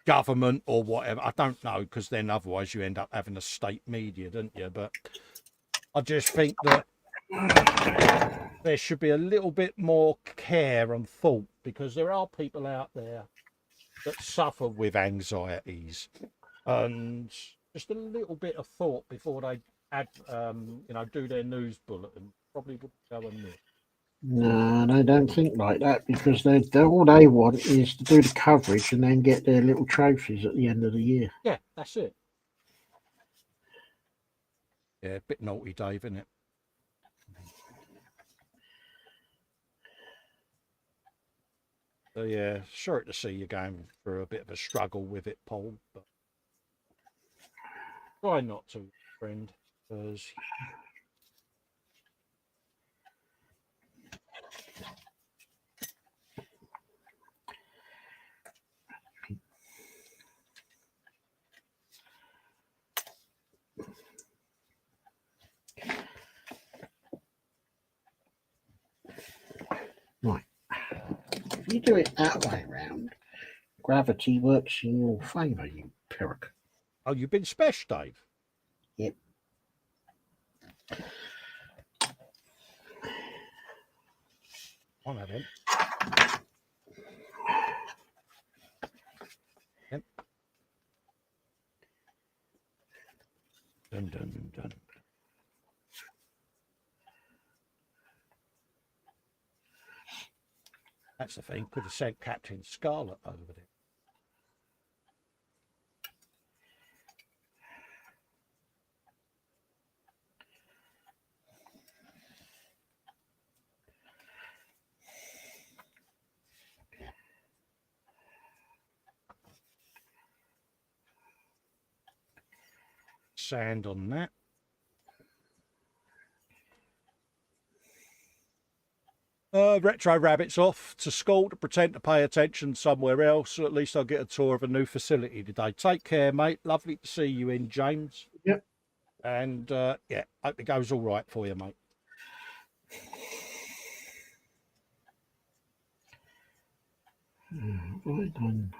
government or whatever, I don't know, because then otherwise you end up having a state media, don't you? But I just think that there should be a little bit more care and thought, because there are people out there that suffer with anxieties, and just a little bit of thought before they do their news bulletin probably would go amiss. No, they don't think like that, because they're all they want is to do the coverage and then get their little trophies at the end of the year. Yeah, that's it. Yeah, a bit naughty, Dave, isn't it? So yeah, sorry to see you going through a bit of a struggle with it, Paul, but try not to, friend, because Right. If you do it that way round, gravity works in your favour, you pyrrhic. Oh, you've been special, Dave? Yep. On that then. Yep. Dun, dun, dun. That's the thing. Could have sent Captain Scarlet over there. sand on that. Retro Rabbit's off to school to pretend to pay attention somewhere else. So at least I'll get a tour of a new facility today. Take care, mate. Lovely to see you in, James. Yep. And yeah, hope it goes all right for you, mate. Well done.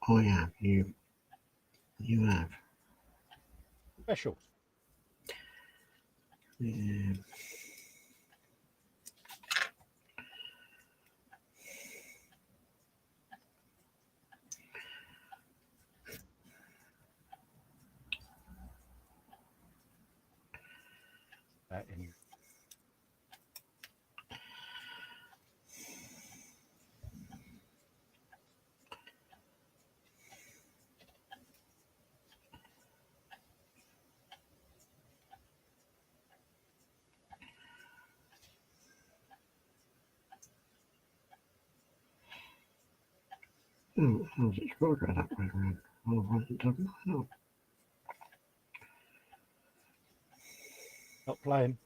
I have. You have. Special. Yeah. That in. Oh, how's it scored right that way around? Oh, well, it doesn't help. Not playing.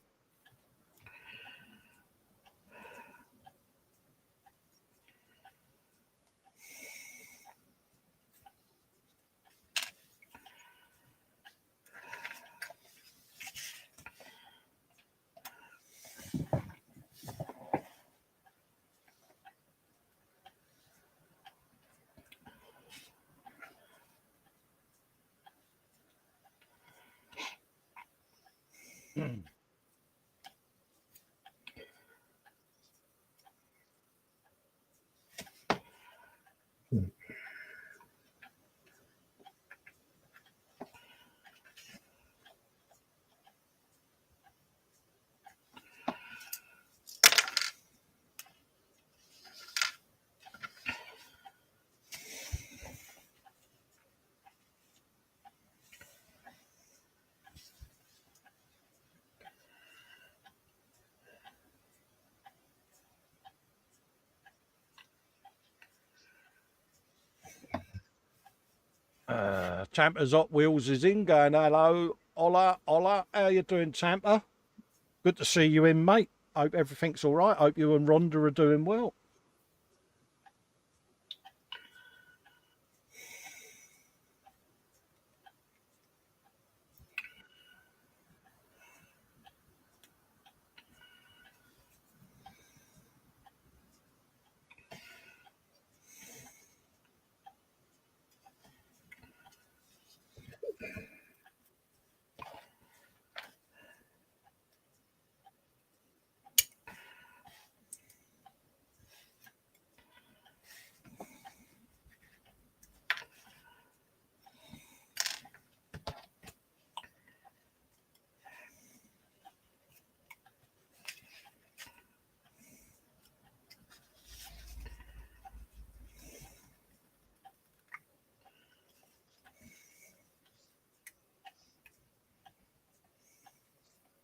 Tampa's Hot Wheels is in, going, hello, Ola, how you doing, Tampa? Good to see you in, mate. Hope everything's all right. Hope you and Rhonda are doing well.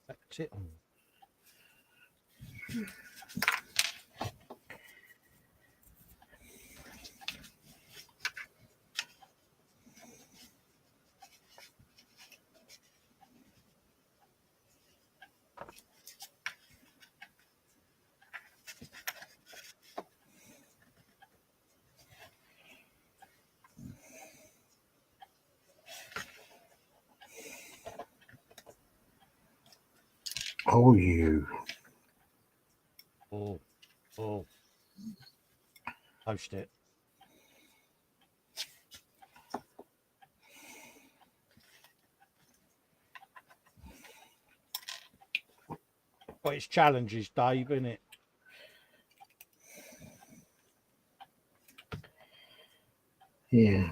That's it. Oh, you. Oh. Post it. Well, it's challenges, Dave, isn't it? Yeah.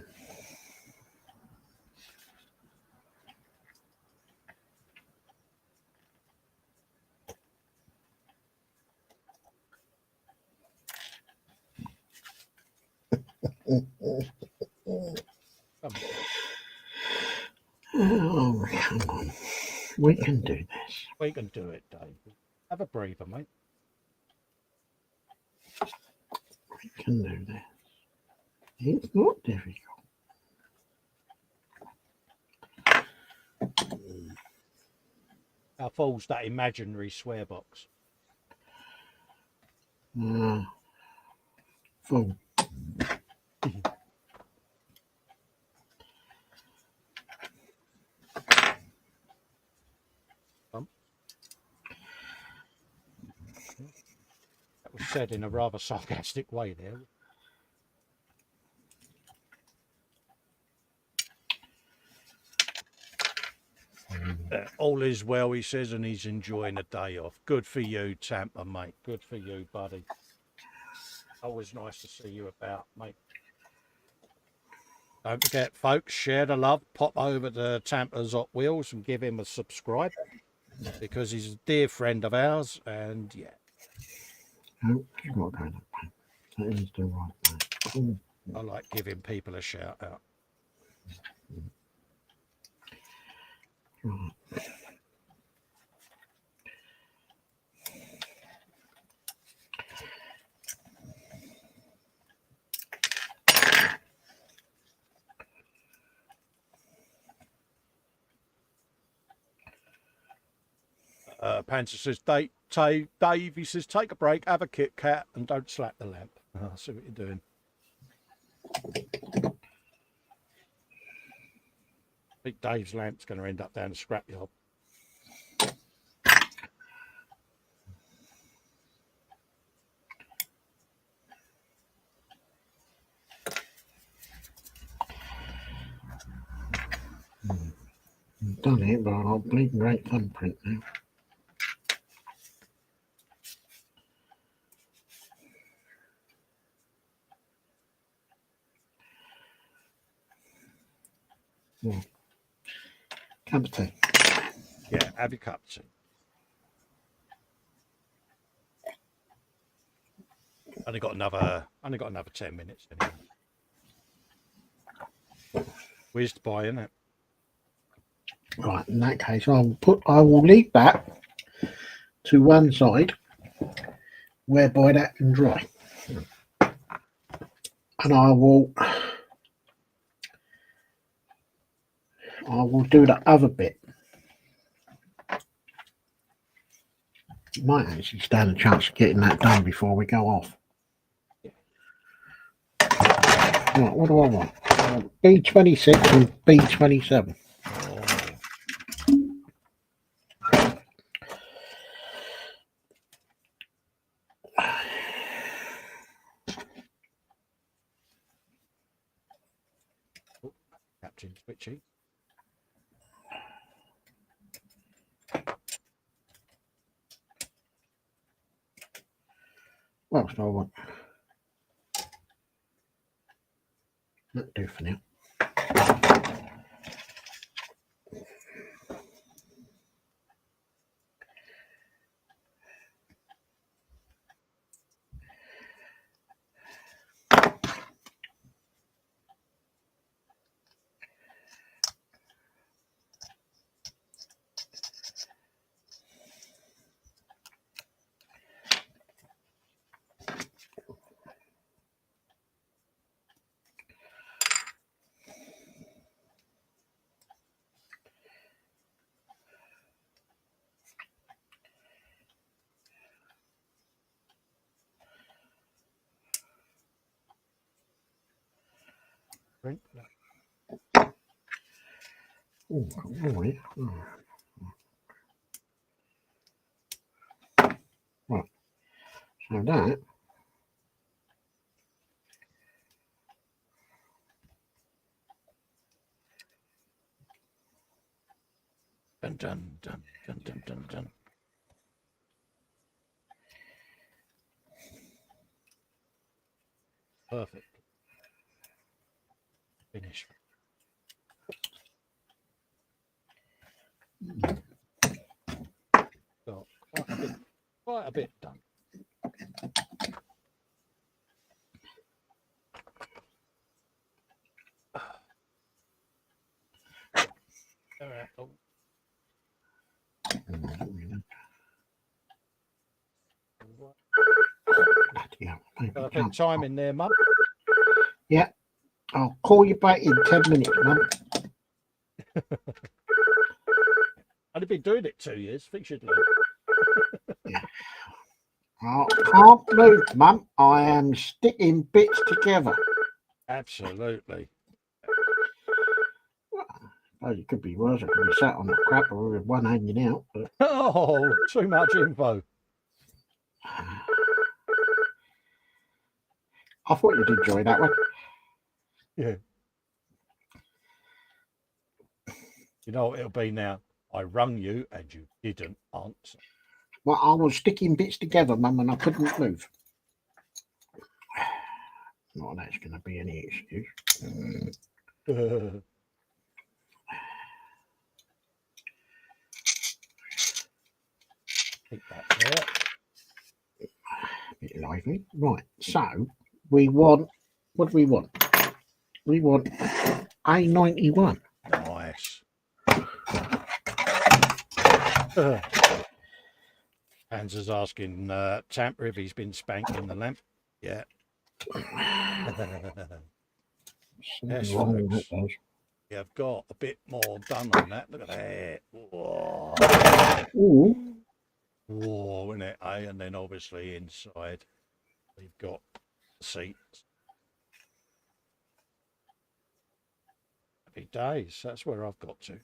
Oh, come on. We can do this. We can do it, Dave. Have a breather, mate. We can do this. It's not difficult. How full's that imaginary swear box? Full. That was said in a rather sarcastic way there. All is well, he says, and he's enjoying a day off. Good for you, Tampa, mate. Good for you, buddy. Always nice to see you about, mate. Don't forget, folks, share the love. Pop over to Tampa's Hot Wheels and give him a subscribe because he's a dear friend of ours. And yeah. Oh, you got to go that way. That is the right way. I like giving people a shout out. Right. Panzer says, Dave, he says, take a break, have a Kit Kat, and don't slap the lamp. I see what you're doing. I think Dave's lamp's going to end up down the scrapyard. I've done it, but I've got bleeding great thumbprint now. Yeah. Cup of tea. Yeah, have your cup of tea. Only got another 10 minutes anyway. Whizzed by, isn't it? Right, in that case, I will leave that to one side whereby that can dry. And I will do the other bit. Might actually stand a chance of getting that done before we go off. Right, what do I want? B26 and B27. Captain Twitchy. What else do I want? That'll do for now. Drink. Oh, right. Oh. Right. So that. Dun dun dun dun dun dun dun. Perfect. Finish. Got quite a bit done. All right. Oh. Bloody hell, maybe Perfect can't. time in there, Mum. Yeah, I'll call you back in 10 minutes, Mum. I've been doing it 2 years. Think you'd learn. Yeah. I can't move, Mum. I am sticking bits together. Absolutely. Oh, it could be worse. I could be sat on a crapper with one hanging out. But Oh, too much info. I thought you'd enjoy that one. Yeah. You know what it'll be now? I rung you and you didn't answer. Well, I was sticking bits together, Mum, and I couldn't move. Not that's going to be any excuse. Keep that there. A bit lively. Right, so we want, what do we want? We want A91. Nice. Hans asking Tamper if he's been spanking the lamp. Yeah. Yes, folks. Yeah, I've got a bit more done on that. Look at that. Whoa. Ooh. Whoa, isn't it? Eh? And then obviously inside we've got the seats. Happy days. That's where I've got to.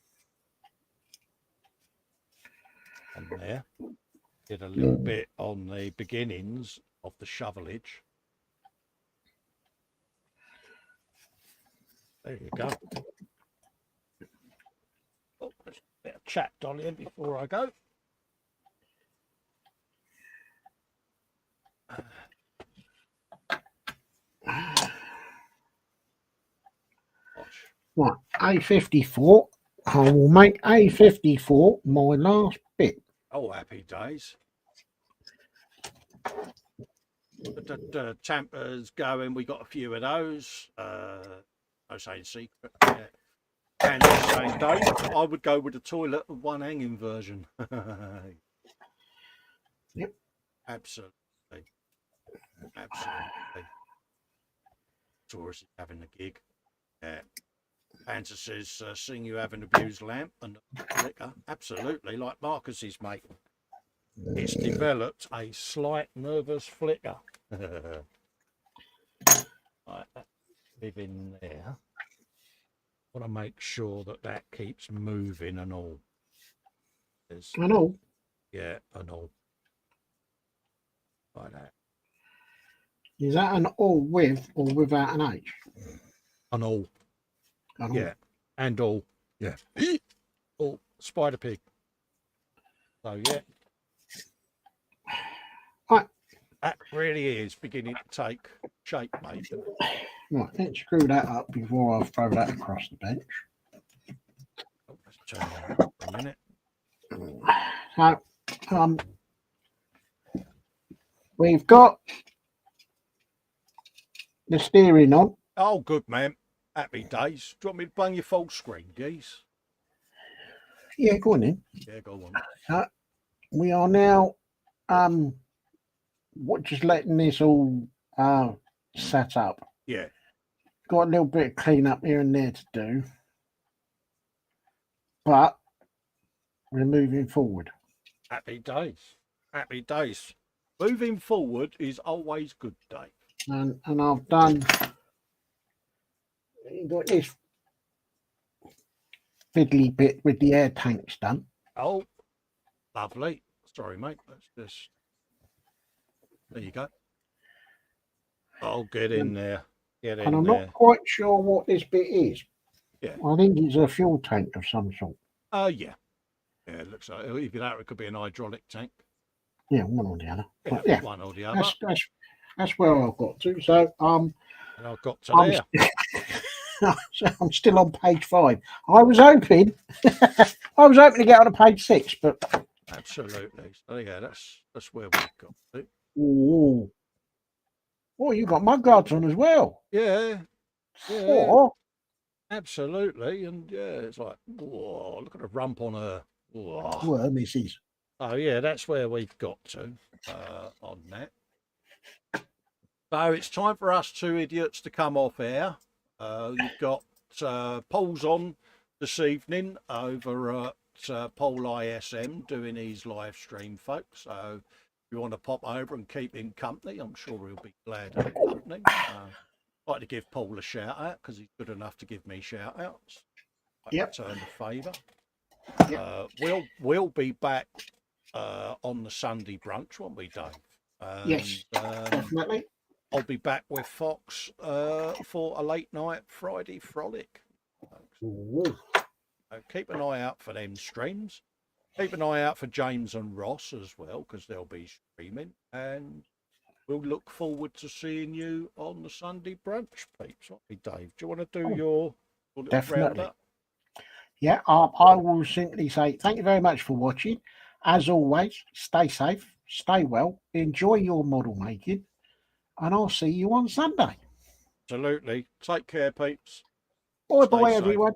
On there. Did a little bit on the beginnings of the shovelage. There you go. Oh, there's a bit of chat, Dolly, before I go. Right, A54. I will make A54 my last bit. Oh, happy days. The Tampa's going. We got a few of those. I say secret. Yeah. And saying, Dave, I would go with the toilet one hanging version. Yep. Absolutely. Absolutely. Taurus is having a gig. Yeah. Panther says, seeing you have an abused lamp and liquor. Absolutely, like Marcus's mate. It's developed a slight nervous flicker. Right, that's living there. Want to make sure that that keeps moving and all. I know. Yeah, and all. Like that. Is that an all with or without an H? And all. Yeah, and all. Yeah. All. Spider pig. So, yeah. Right. That really is beginning to take shape, mate. Right, let's screw that up before I throw that across the bench. Oh, let's turn that up for a minute. So, we've got the steering on. Oh, good, man. Happy days. Do you want me to bung your full screen, geese? Yeah, go on then. Yeah, go on. We are now just letting this all set up. Yeah. Got a little bit of clean up here and there to do. But we're moving forward. Happy days. Happy days. Moving forward is always good, Dave. And I've done, got this fiddly bit with the air tanks done. Oh, lovely. Sorry, mate. Let's just, there you go. Oh, get in there. Get in and I'm there. not quite sure what this bit is. Yeah. I think it's a fuel tank of some sort. Yeah. Yeah, it looks like either that or it could be an hydraulic tank. Yeah, one or the other. Yeah, yeah. One or the other. That's where I've got to. So and I've got to there. So I'm still on page 5. I was hoping to get on to page 6, but absolutely. So yeah, that's where we've got to. Ooh. Oh, you got mud guards on as well. Yeah. Yeah. Oh. Absolutely. And yeah, it's like, whoa, look at the rump on her. Whoa. Well, missus. Oh yeah, that's where we've got to on that. So it's time for us two idiots to come off air. You've got Paul's on this evening over at Paul ISM doing his live stream, folks. So if you want to pop over and keep him company, I'm sure he'll be glad of the company. I'd like to give Paul a shout out because he's good enough to give me shout outs. Yep. Return the favour. Yep. We'll be back on the Sunday brunch, won't we, Dave? Yes, definitely. I'll be back with Fox for a late night Friday frolic. Ooh. Keep an eye out for them streams. Keep an eye out for James and Ross as well, because they'll be streaming. And we'll look forward to seeing you on the Sunday brunch, peeps. Won't we, Dave? Do you want to do your little definitely. roundup? Yeah, I will simply say thank you very much for watching. As always, stay safe, stay well, enjoy your model making, and I'll see you on Sunday. Absolutely. Take care, peeps. Bye Stay bye, safe. everyone.